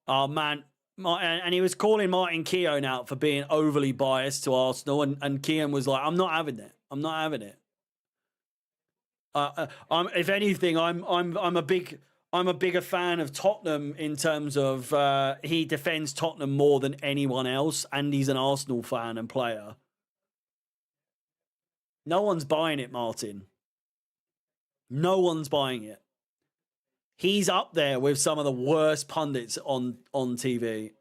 Oh, man. And he was calling Martin Keown out for being overly biased to Arsenal, and Keown was like, "I'm not having it. I'm not having it." If anything, I'm a bigger fan of Tottenham in terms of he defends Tottenham more than anyone else, and he's an Arsenal fan and player. No one's buying it, Martin. No one's buying it. He's up there with some of the worst pundits on TV.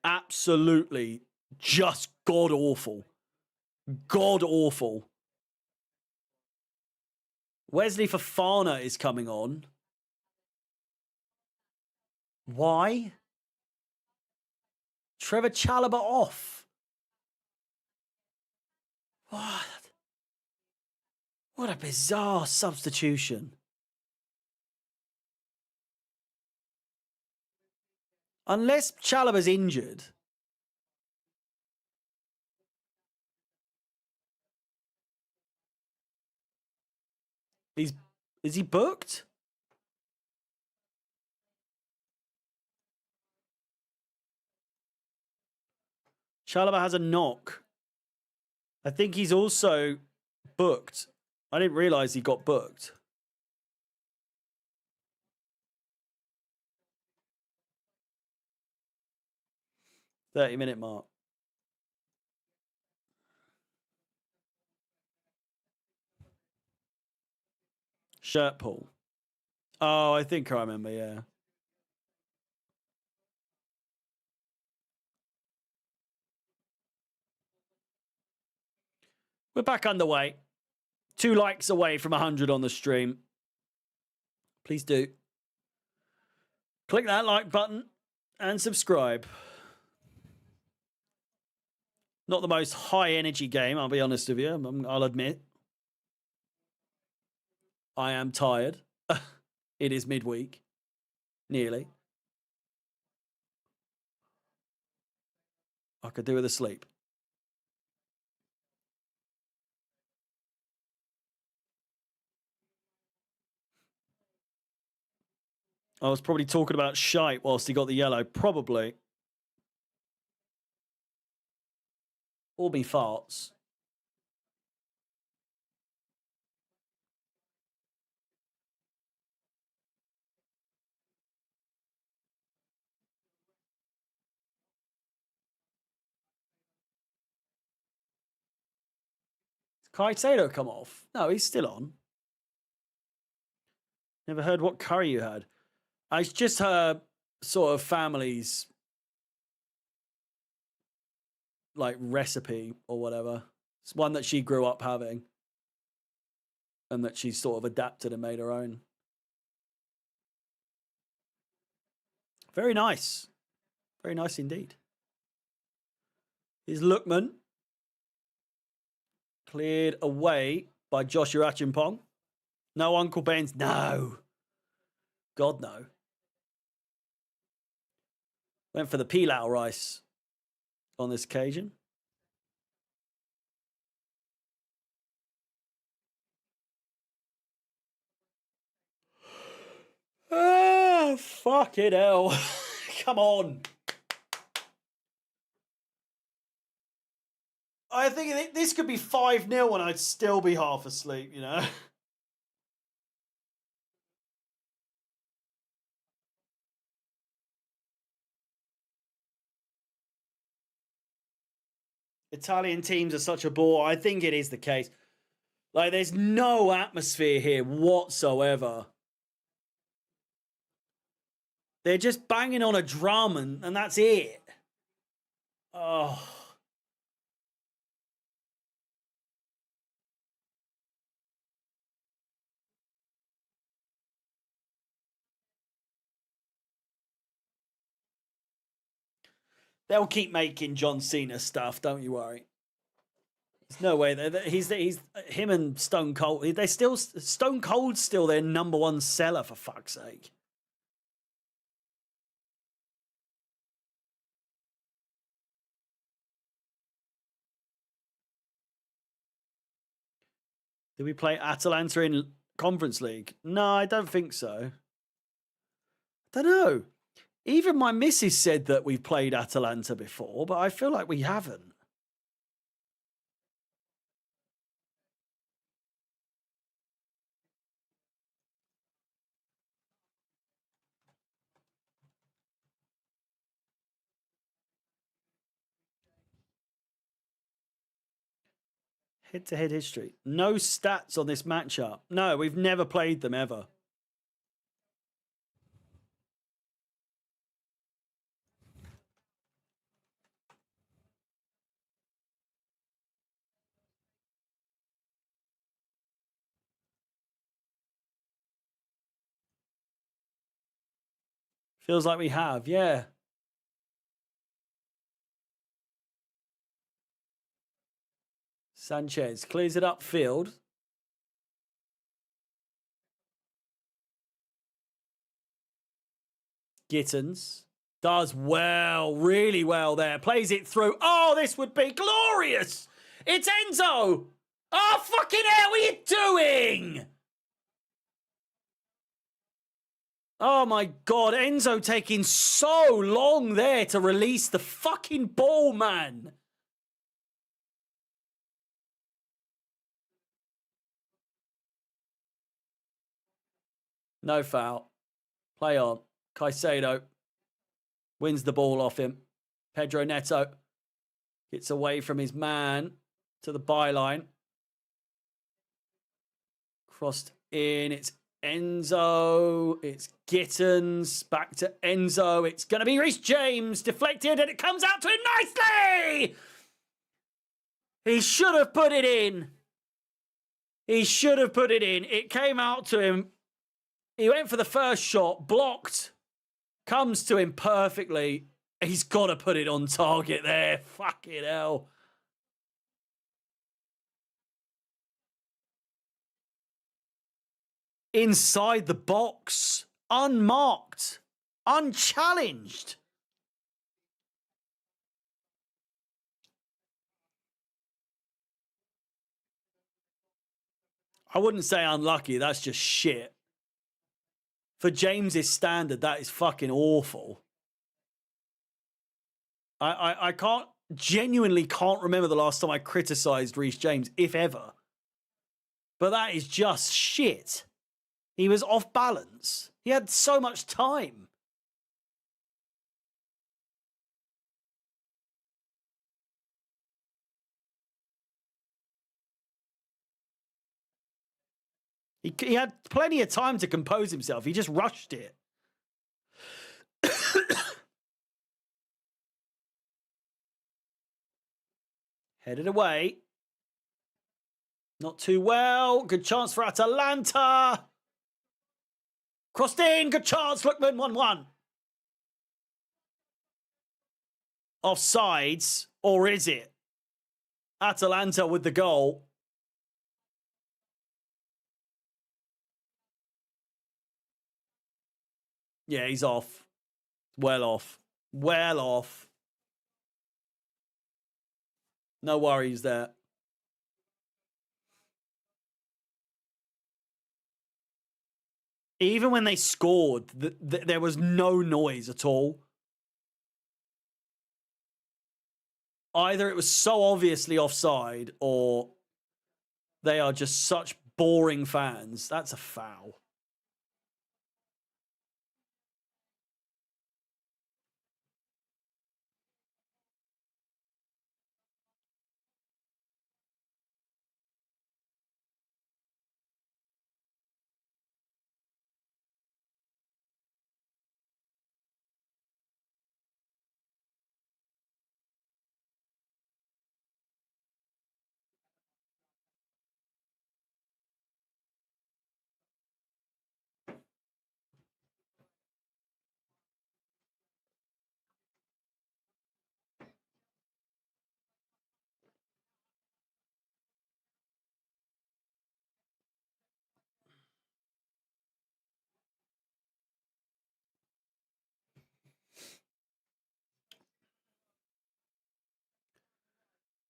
Absolutely just god awful. God awful. Wesley Fofana is coming on. Why? Trevor Chalobah off. What a bizarre substitution. Unless Chalobah's injured. Is he booked? Chalobah has a knock. I think he's also booked. I didn't realize he got booked. .30-minute mark. Shirt pull. Oh, I think I remember, yeah. We're back underway. 2 likes away from 100 on the stream. Please do. Click that like button and subscribe. Not the most high energy game, I'll be honest with you. I'll admit. I am tired. It is midweek. Nearly. I could do with a sleep. I was probably talking about shite whilst he got the yellow. Probably. All be farts. Caicedo come off? No, he's still on. Never heard what curry you had. It's just her sort of family's like recipe or whatever. It's one that she grew up having and that she's sort of adapted and made her own. Very nice. Very nice indeed. Here's Lookman. Cleared away by Joshua Achimpong. No Uncle Ben's. No. God, no. Went for the pilau rice on this occasion. Ah, fucking hell. Come on. I think this could be 5-0 and I'd still be half asleep, you know? Italian teams are such a bore. I think it is the case. Like, there's no atmosphere here whatsoever. They're just banging on a drum and that's it. Oh. They'll keep making John Cena stuff, don't you worry. There's no way. He's him and Stone Cold. They still Stone Cold's still their #1 seller, for fuck's sake. Did we play Atalanta in Conference League? No, I don't think so. I don't know. Even my missus said that we've played Atalanta before, but I feel like we haven't. Head-to-head history. No stats on this matchup. No, we've never played them ever. Feels like we have, yeah. Sanchez clears it upfield. Gittins does well, really well there. Plays it through. Oh, this would be glorious. It's Enzo. Oh, fucking hell, what are you doing? Oh my God, Enzo taking so long there to release the fucking ball, man. No foul. Play on. Caicedo wins the ball off him. Pedro Neto gets away from his man to the byline. Crossed in. It's Enzo. It's Gittins. Back to Enzo. It's going to be Reece James. Deflected, and it comes out to him nicely. He should have put it in. He should have put it in. It came out to him. He went for the first shot, blocked, comes to him perfectly. He's got to put it on target there. Fucking hell. Inside the box, unmarked, unchallenged. I wouldn't say unlucky. That's just shit. For James's standard, that is fucking awful. I genuinely can't remember the last time I criticised Reece James, if ever. But that is just shit. He was off balance. He had so much time. He had plenty of time to compose himself. He just rushed it. Headed away. Not too well. Good chance for Atalanta. Crossed in. Good chance. Lookman 1-1. Offsides. Or is it? Atalanta with the goal. Yeah, he's off. Well off. Well off. No worries there. Even when they scored, there was no noise at all. Either it was so obviously offside or they are just such boring fans. That's a foul.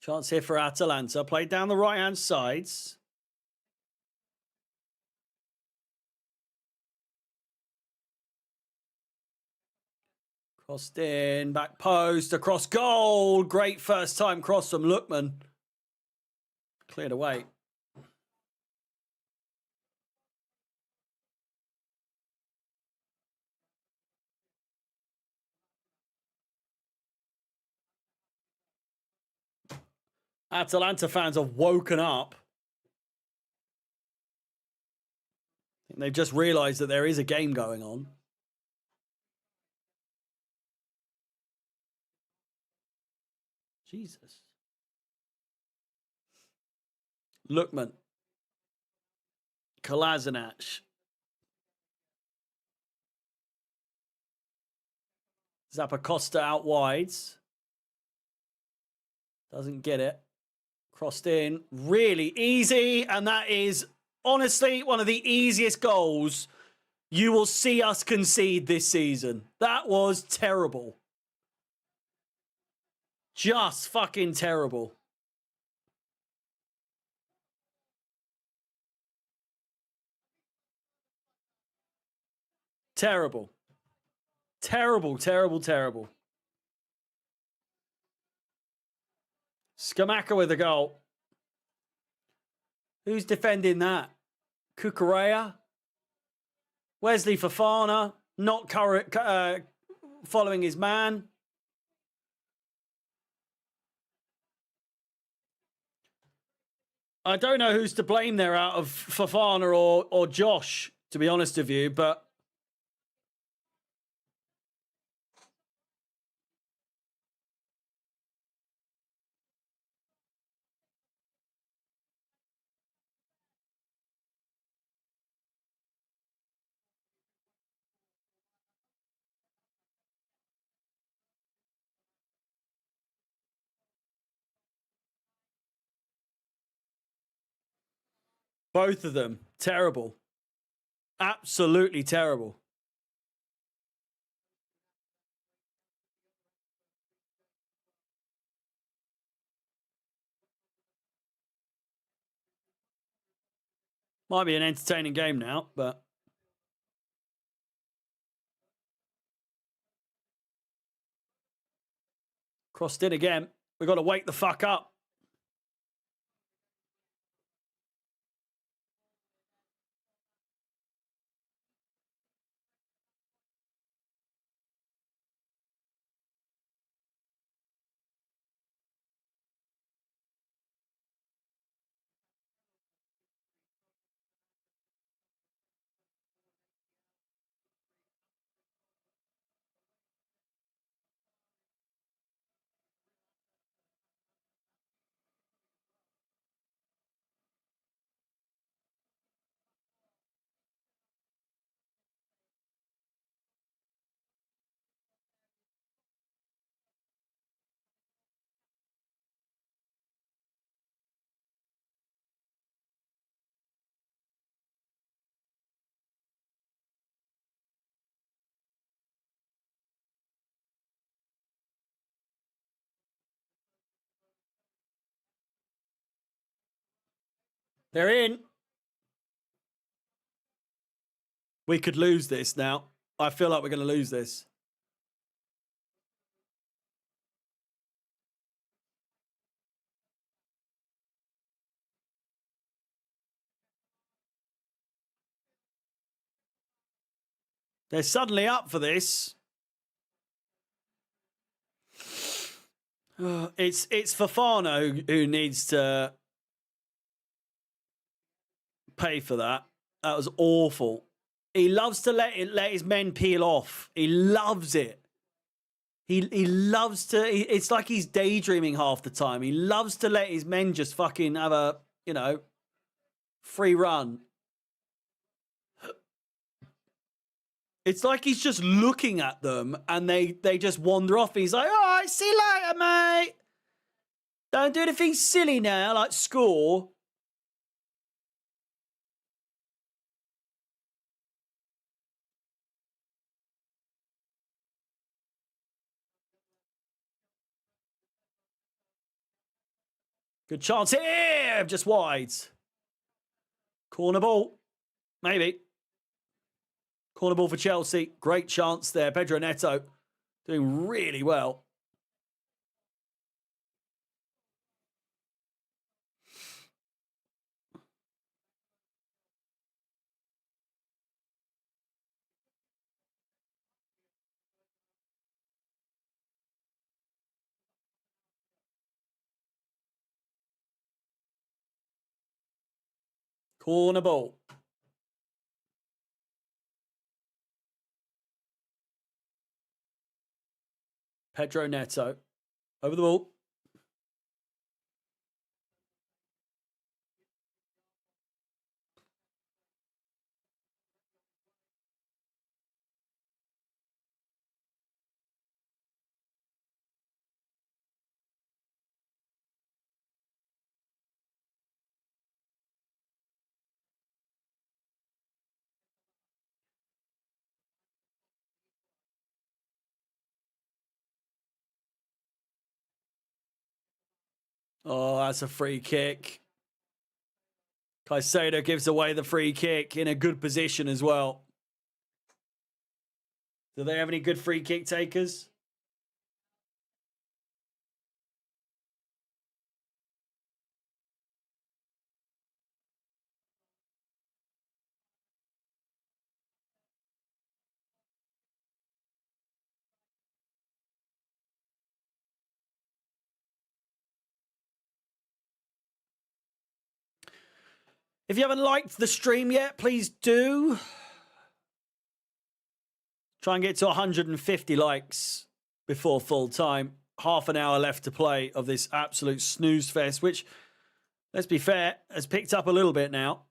Chance here for Atalanta. Played down the right-hand sides. Crossed in, back post, across goal. Great first time cross from Lookman. Cleared away. Atalanta fans have woken up. They've just realised that there is a game going on. Jesus. Lookman. Kolasinac. Zappacosta out wides. Doesn't get it. Crossed in. Really easy. And that is, honestly, one of the easiest goals you will see us concede this season. That was terrible. Just fucking terrible. Terrible. Terrible, terrible, terrible. Scamacca with a goal. Who's defending that? Cucurella? Wesley Fofana, not following his man. I don't know who's to blame there out of Fofana or Josh, to be honest with you, but both of them, terrible. Absolutely terrible. Might be an entertaining game now, but crossed in again. We've got to wake the fuck up. They're in. We could lose this now. I feel like we're going to lose this. They're suddenly up for this. It's Fofana who needs to pay for that. That was awful. He loves to let his men peel off. He loves it. He loves to. It's like he's daydreaming half the time. He loves to let his men just fucking have a, free run. It's like he's just looking at them and they just wander off. He's like, all right, see you later, mate. Don't do anything silly now, like score. Good chance here, just wide. Corner ball, maybe. Corner ball for Chelsea. Great chance there. Pedro Neto doing really well. Corner ball. Pedro Neto. Over the ball. Oh, that's a free kick. Caicedo gives away the free kick in a good position as well. Do they have any good free kick takers? If you haven't liked the stream yet, please do. Try and get to 150 likes before full time. Half an hour left to play of this absolute snooze fest, which, let's be fair, has picked up a little bit now.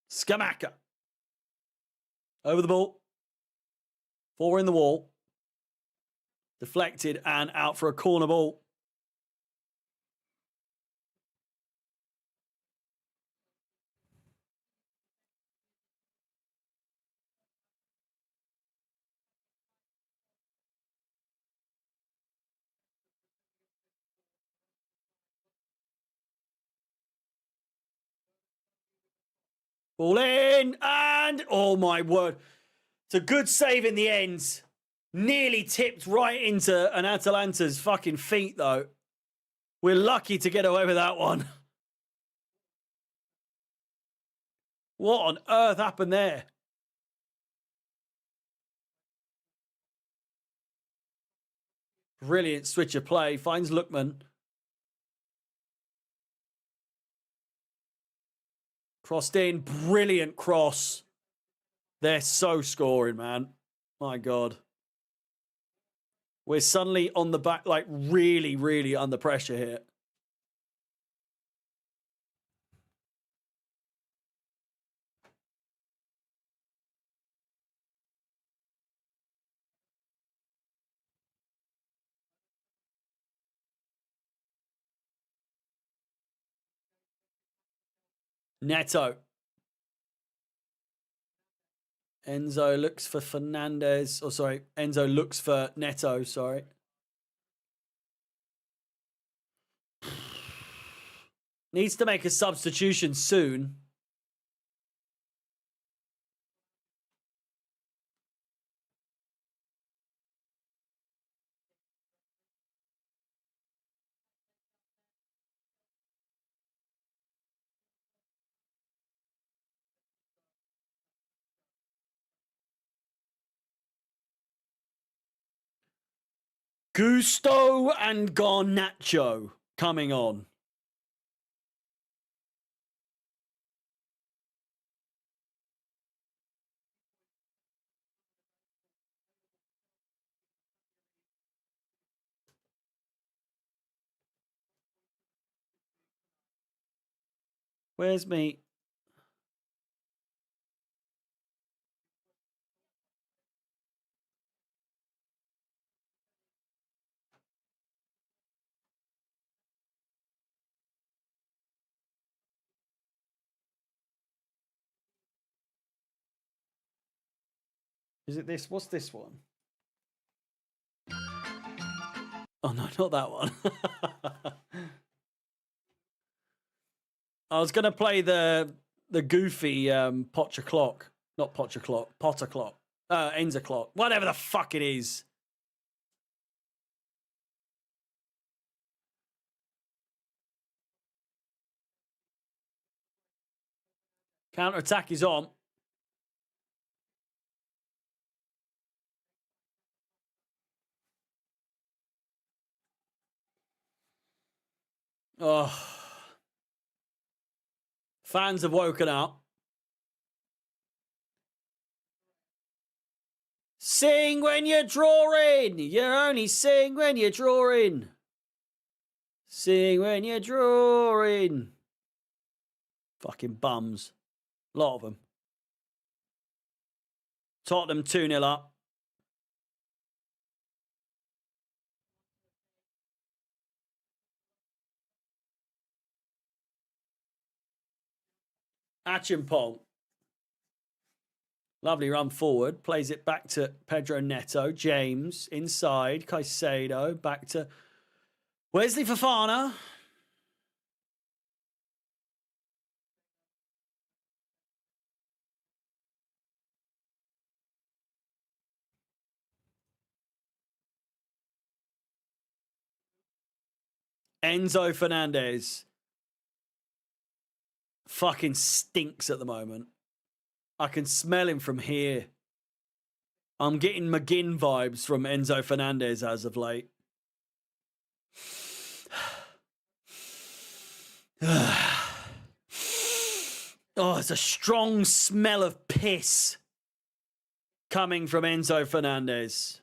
Scamacca. Over the ball. 4 in the wall. Deflected and out for a corner ball. Ball in, and oh my word. It's a good save in the end. Nearly tipped right into an Atalanta's fucking feet, though. We're lucky to get away with that one. What on earth happened there? Brilliant switch of play. Finds Lookman. Crossed in. Brilliant cross. They're so scoring, man. My God. We're suddenly on the back, like really, really under pressure here. Neto. Enzo looks for Fernandez. Oh, sorry. Enzo looks for Neto, sorry. Needs to make a substitution soon. Gusto and Garnacho coming on. Where's me? Is it this? What's this one? Oh, no, not that one. I was going to play the goofy Potter Clock. Not Potter Clock. Potter Clock. Enza Clock. Whatever the fuck it is. Counter-attack is on. Oh. Fans have woken up. Sing when you're drawing. You only sing when you're drawing. Sing when you're drawing. Fucking bums. A lot of them. Tottenham 2-0 up. Achimpong. Lovely run forward. Plays it back to Pedro Neto. James inside. Caicedo. Back to Wesley Fofana. Enzo Fernandez. Fucking stinks at the moment. I can smell him from here. I'm getting McGinn vibes from Enzo Fernandez as of late. Oh, it's a strong smell of piss coming from Enzo Fernandez.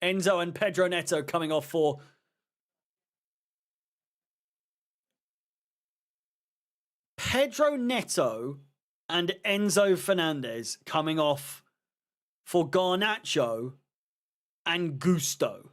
Enzo and Pedro Neto coming off for Pedro Neto and Enzo Fernandez coming off for Garnacho and Gusto.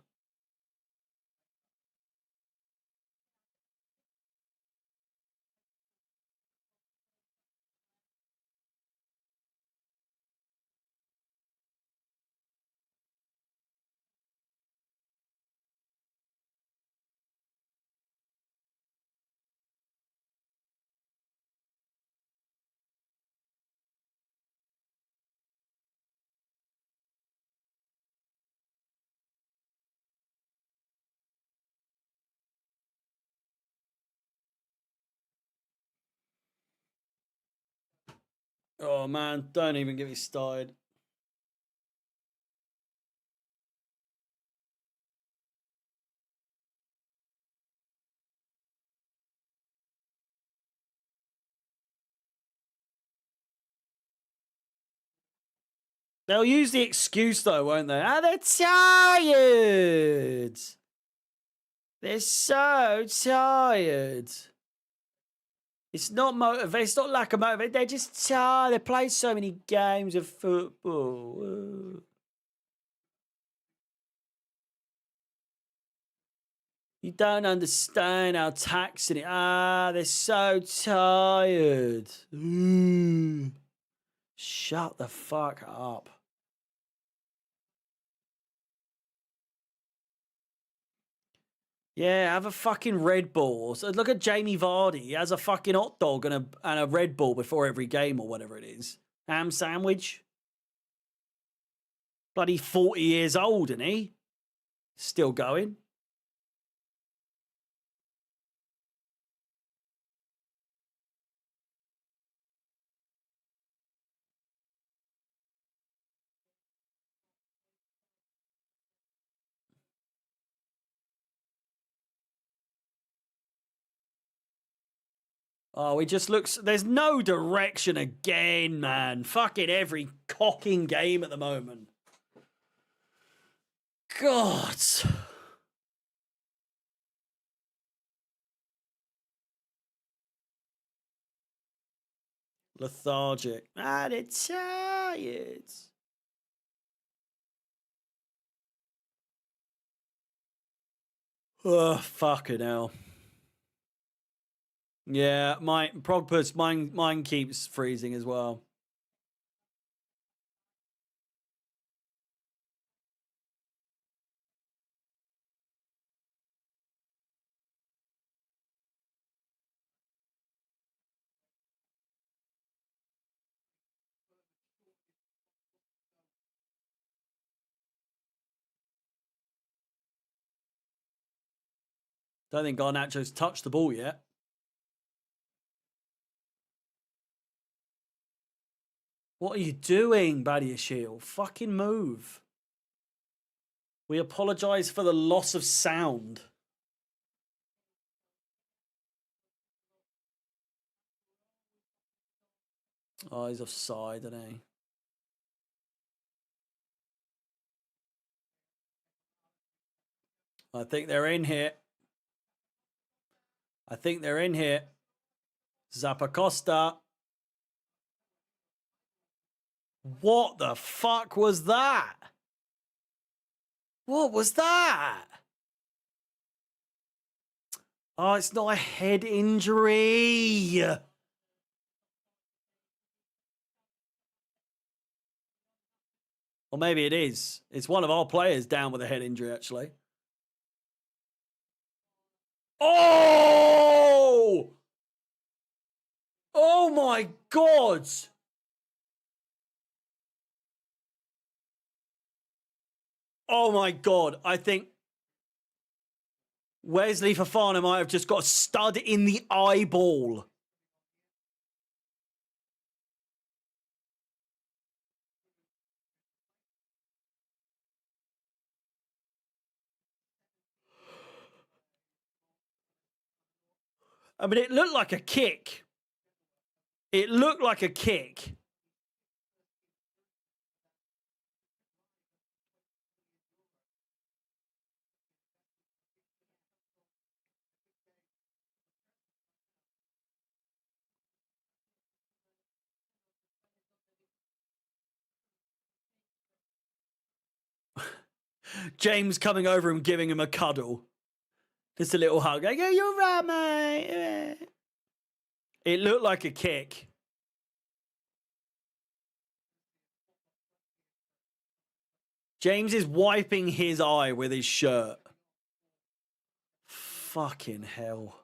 Oh man, don't even get me started. They'll use the excuse though, won't they? Ah, they're tired. They're so tired. It's not motivation. It's not lack of motivation. They're just tired. They play so many games of football. You don't understand how taxing it. Ah, they're so tired. Ooh. Shut the fuck up. Yeah, have a fucking Red Bull. So look at Jamie Vardy. He has a fucking hot dog and a Red Bull before every game or whatever it is. Ham sandwich. Bloody 40 years old, isn't he? Still going. Oh, he just looks... There's no direction again, man. Fucking every cocking game at the moment. God. Lethargic. And it's tired. Oh, fucking hell. Yeah, mine keeps freezing as well. Don't think Garnacho's touched the ball yet. What are you doing, Badiashile? Fucking move. We apologise for the loss of sound. Oh, he's offside, isn't he? I think they're in here. I think they're in here. Zappacosta. What the fuck was that? What was that? Oh, it's not a head injury. Or maybe it is. It's one of our players down with a head injury, actually. Oh! Oh my God! Oh my God. I think Wesley Fofana might have just got a stud in the eyeball. I mean, it looked like a kick. It looked like a kick. James coming over and giving him a cuddle. Just a little hug. I go, you're right, mate. It looked like a kick. James is wiping his eye with his shirt. Fucking hell.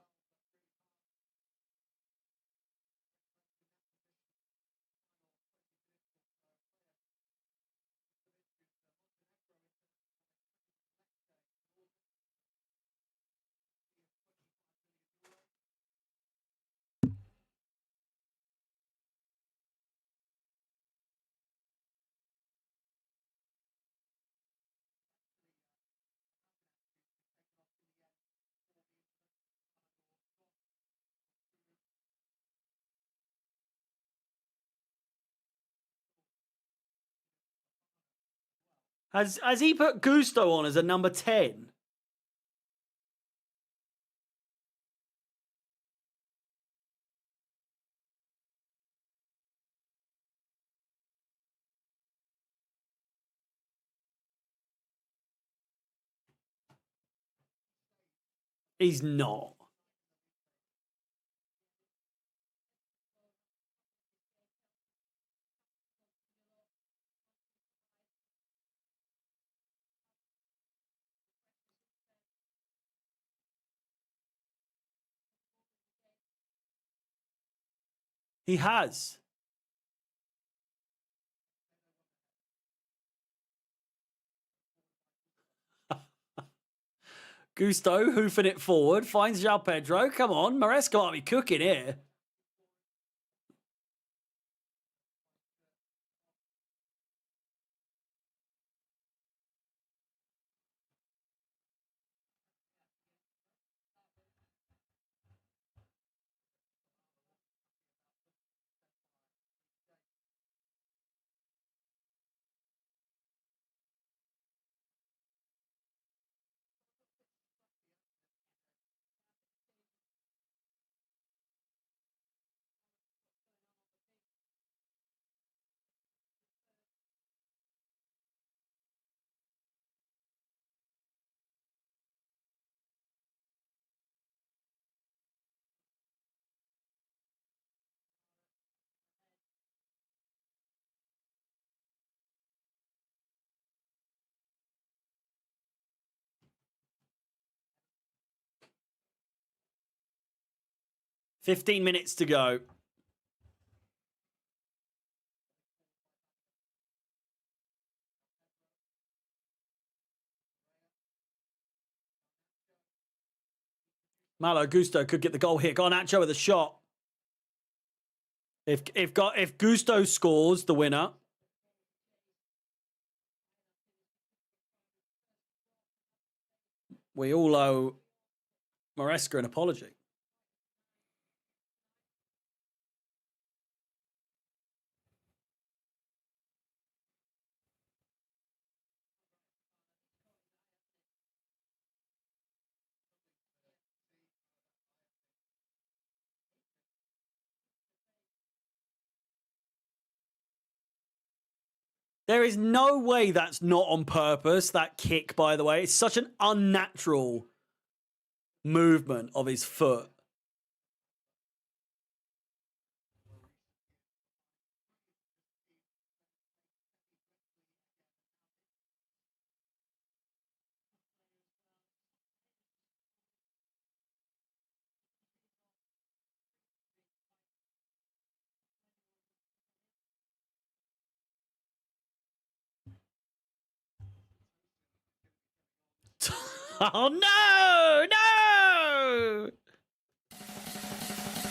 Has he put Gusto on as a number 10? He's not. He has. Gusto hoofing it forward, finds João Pedro. Come on, Maresca might be cooking here. 15 minutes to go. Malo Gusto could get the goal here. Garnacho with a shot. If Gusto scores the winner, we all owe Maresca an apology. There is no way that's not on purpose, that kick, by the way. It's such an unnatural movement of his foot. Oh, no! No!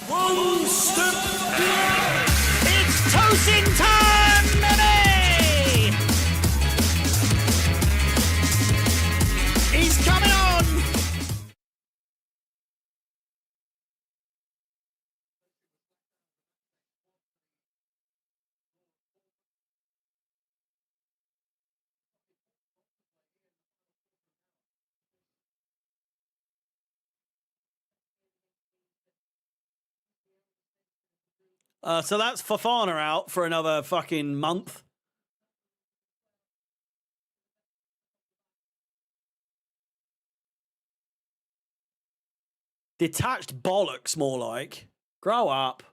One step back. It's toasting time, baby! He's coming on! So that's Fofana out for another fucking month. Detached bollocks, more like. Grow up.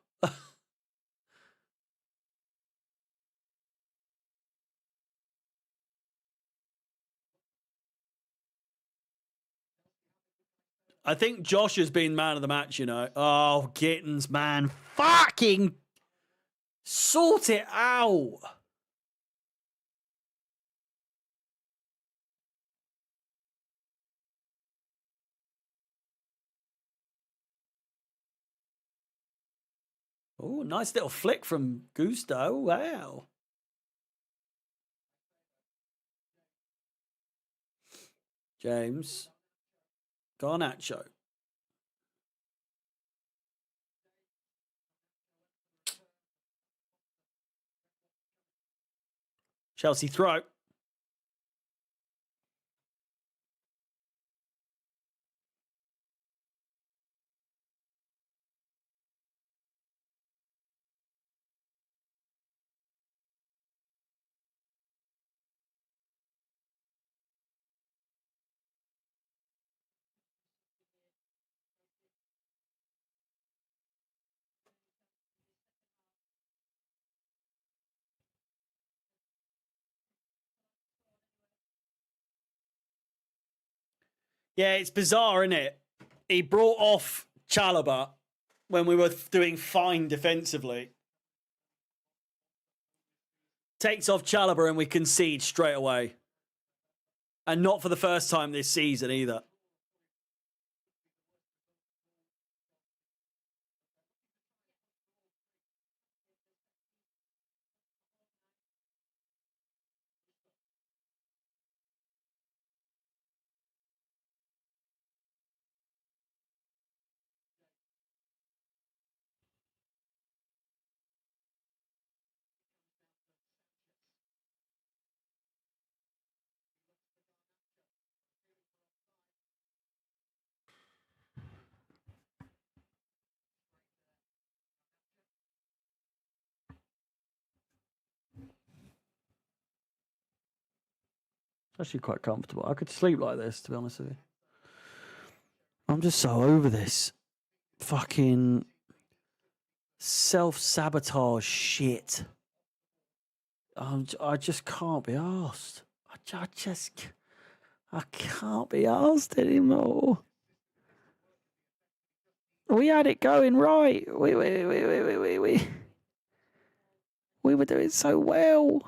I think Josh has been man of the match, you know. Oh, Gittins, man. Fucking sort it out. Oh, nice little flick from Gusto. Wow. James. Garnacho. Chelsea throw. Yeah, it's bizarre, isn't it? He brought off Chalobah when we were doing fine defensively. Takes off Chalobah and we concede straight away. And not for the first time this season either. It's actually quite comfortable. I could sleep like this, to be honest with you. I'm just so over this fucking self-sabotage shit. I just can't be arsed. I can't be arsed anymore. We had it going right. We were doing so well.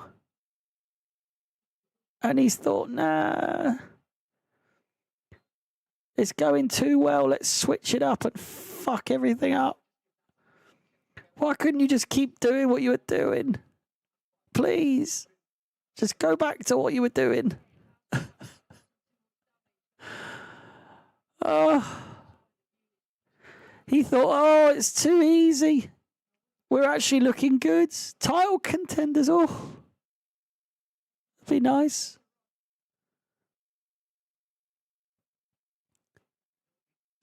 And he's thought, nah, it's going too well. Let's switch it up and fuck everything up. Why couldn't you just keep doing what you were doing? Please. Just go back to what you were doing. He thought, oh, it's too easy. We're actually looking good. Title contenders, oh. That'd be nice.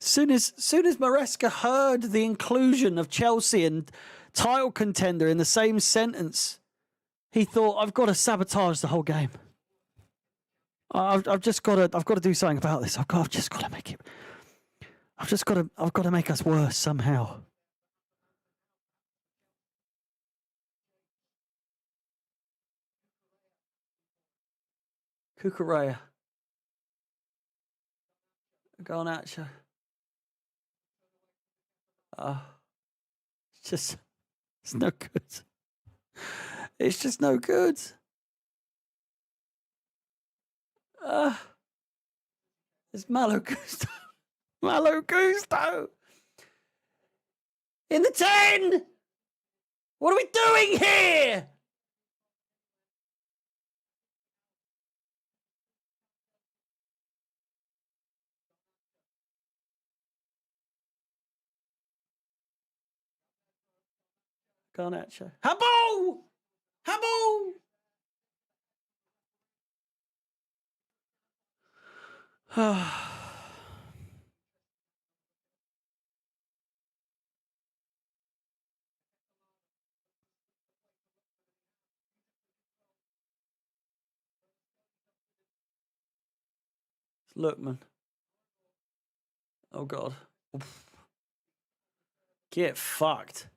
Soon as Maresca heard the inclusion of Chelsea and title contender in the same sentence, he thought, I've got to sabotage the whole game. I've just got to do something about this. I've just got to make it. I've got to make us worse somehow. Kukureya. Garnacho. It's no good. It's just no good. It's Malo Gusto. Malo Gusto. In the 10. What are we doing here? Garnacho. Habbo! Habbo! Look, man. Oh, God. Oof. Get fucked.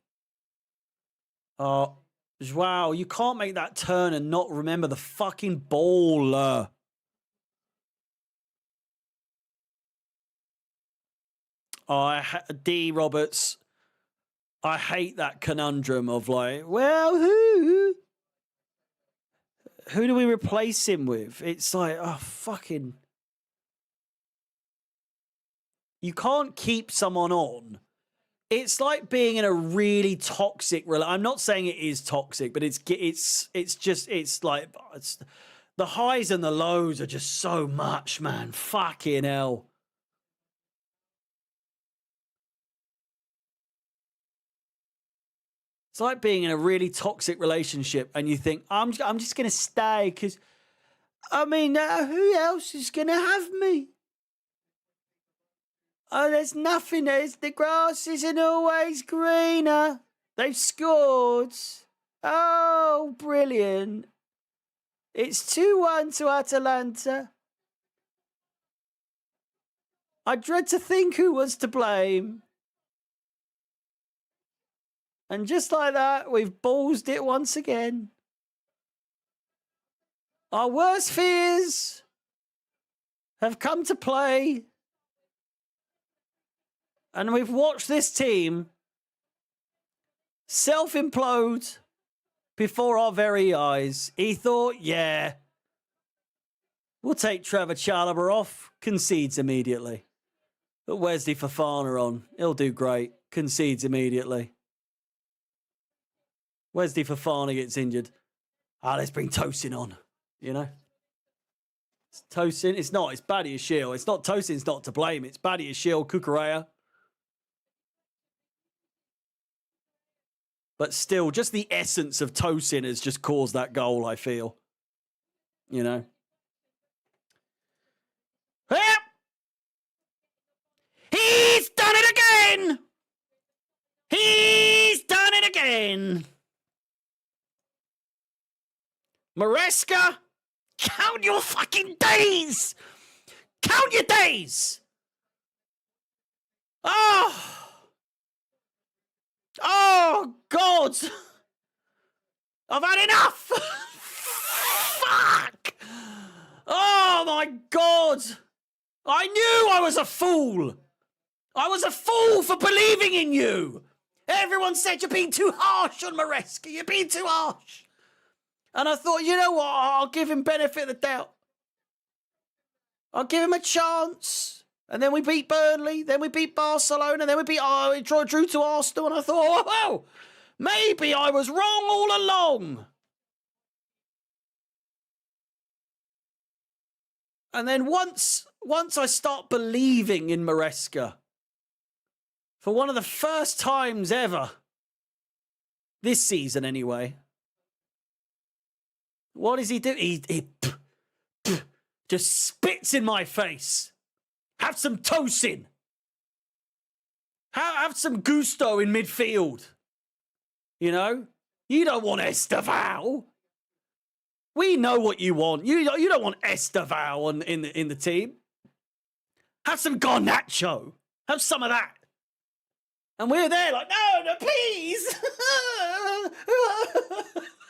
Oh, wow. You can't make that turn and not remember the fucking ball. D. Roberts. I hate that conundrum of like, well, who do we replace him with? It's like, oh, fucking. You can't keep someone on. It's like being in a really toxic relationship. I'm not saying it is toxic, but it's like the highs and the lows are just so much, man. Fucking hell. It's like being in a really toxic relationship and you think, I'm just going to stay because, I mean, who else is going to have me? Oh, there's nothing. The grass isn't always greener. They've scored. Oh, brilliant. It's 2-1 to Atalanta. I dread to think who was to blame. And just like that, we've ballsed it once again. Our worst fears have come to play. And we've watched this team self-implode before our very eyes. He thought, yeah, we'll take Trevor Chalobah off. Concedes immediately. Put Wesley Fofana on. He'll do great. Concedes immediately. Wesley Fofana gets injured. Let's bring Tosin on. You know? It's Tosin. It's not. It's Badiashile. It's not Tosin's not to blame. It's Badiashile, Kukureya. But still, just the essence of Tosin has just caused that goal, I feel. You know? He's done it again! He's done it again! Maresca, count your fucking days! Count your days! Oh, God! I've had enough! Fuck! Oh, my God! I knew I was a fool! I was a fool for believing in you. Everyone said you're being too harsh on Maresca. You're being too harsh. And I thought, you know what? I'll give him benefit of the doubt. I'll give him a chance. And then we beat Burnley. Then we beat Barcelona. Then we drew to Arsenal. And I thought, oh, well, maybe I was wrong all along. And then once I start believing in Maresca, for one of the first times ever, this season anyway, what does he do? He just spits in my face. Have some tosin. Have some gusto in midfield. You know? You don't want Esteval. We know what you want. You don't want Esteval in the team. Have some Garnacho. Have some of that. And we're there like, no, please.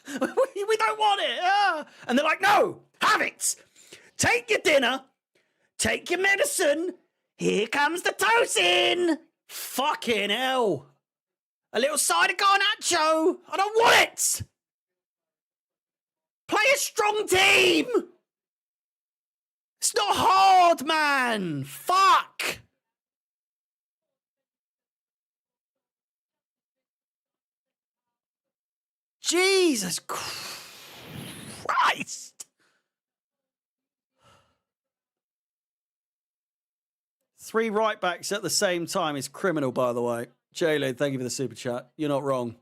we don't want it. And they're like, no, have it. Take your dinner. Take your medicine. Here comes the tosin. Fucking hell. A little side of Garnacho. I don't want it. Play a strong team. It's not hard, man. Fuck. Jesus Christ. 3 right backs at the same time is criminal, by the way. J-Lid, thank you for the super chat. You're not wrong.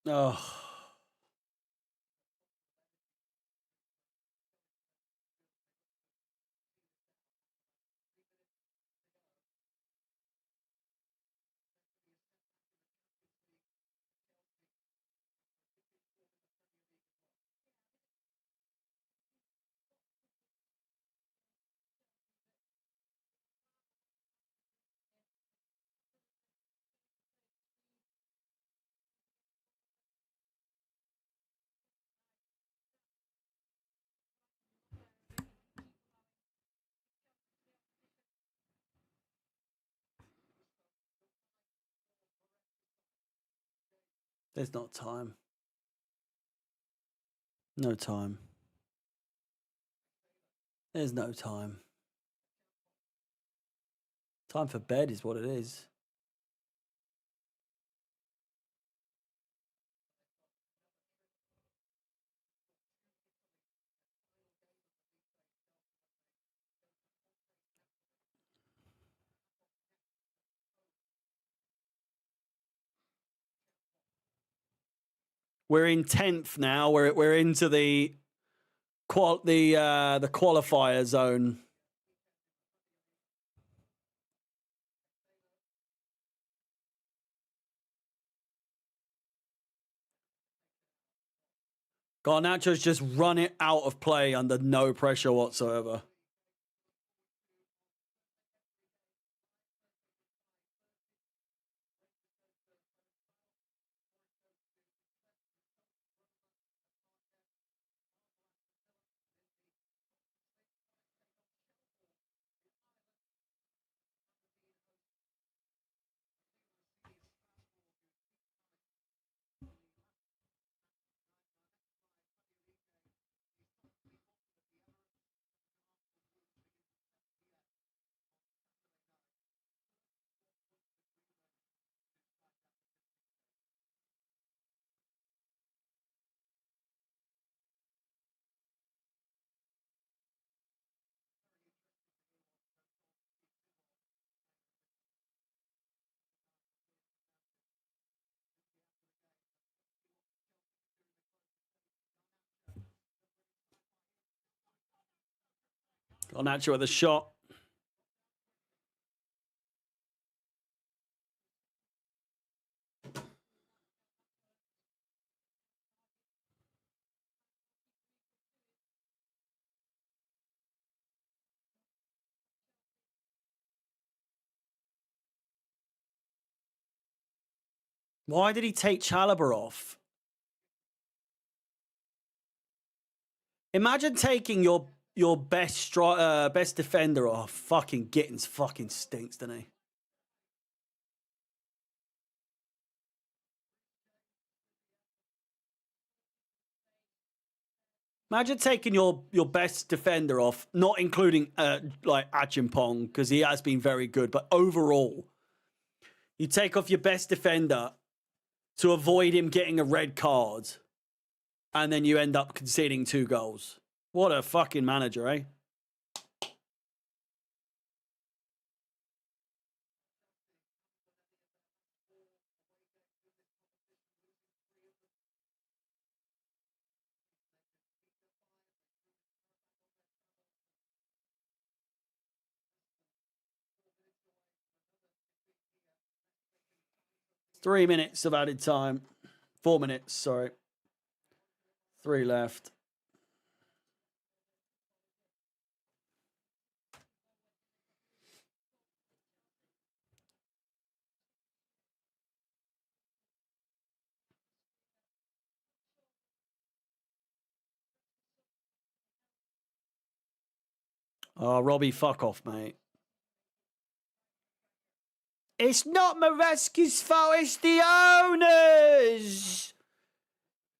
Oh. There's not time. No time. There's no time. Time for bed is what it is. We're in 10th now. We're into the qualifier zone. Garnacho's just run it out of play under no pressure whatsoever. Garnacho with a shot. Why did he take Chalobah off? Imagine taking your best defender off. Fucking Gittins fucking stinks, doesn't he? Imagine taking your best defender off, not including like Achimpong, because he has been very good, but overall, you take off your best defender to avoid him getting a red card, and then you end up conceding 2 goals. What a fucking manager, eh? Three minutes of added time. 4 minutes, sorry. 3 left. Oh, Robbie, fuck off, mate. It's not Maresca's fault, it's the owners.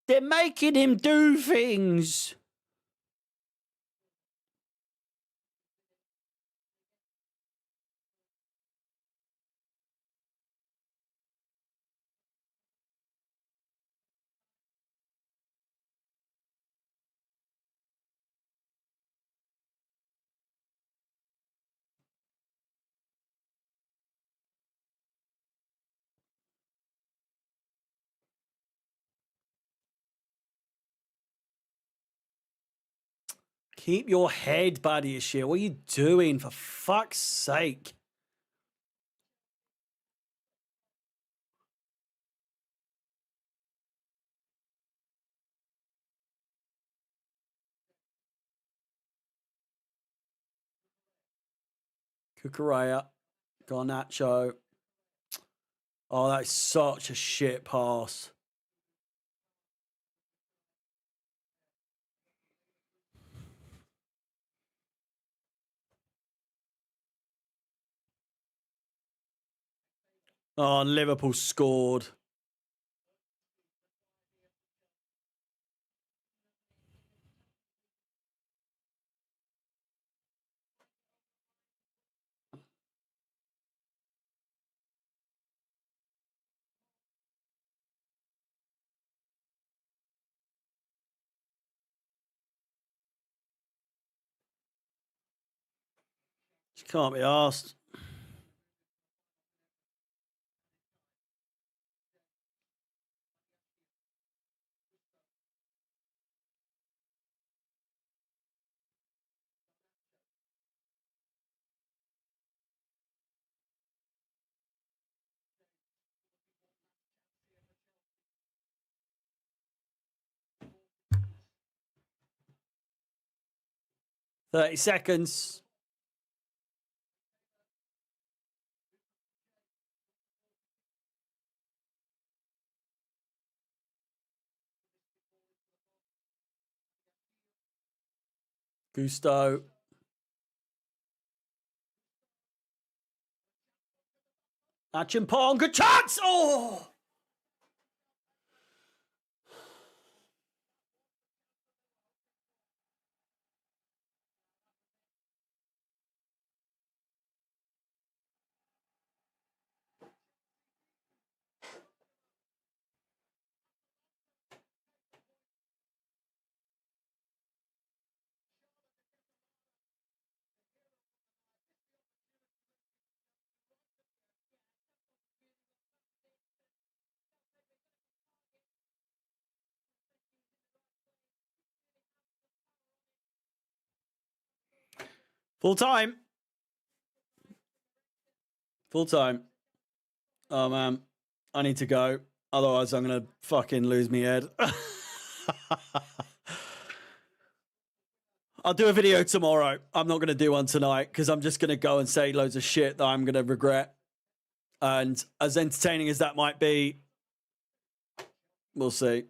They're making him do things. Keep your head, buddy, shit. What are you doing, for fuck's sake? Kukurea, Garnacho. Oh, that's such a shit pass. Oh, Liverpool scored. She can't be asked. Thirty seconds. Gusto. Achimpong, good chance! Oh! Full time. Full time. Oh, man. I need to go. Otherwise, I'm going to fucking lose my head. I'll do a video tomorrow. I'm not going to do one tonight because I'm just going to go and say loads of shit that I'm going to regret. And as entertaining as that might be, we'll see.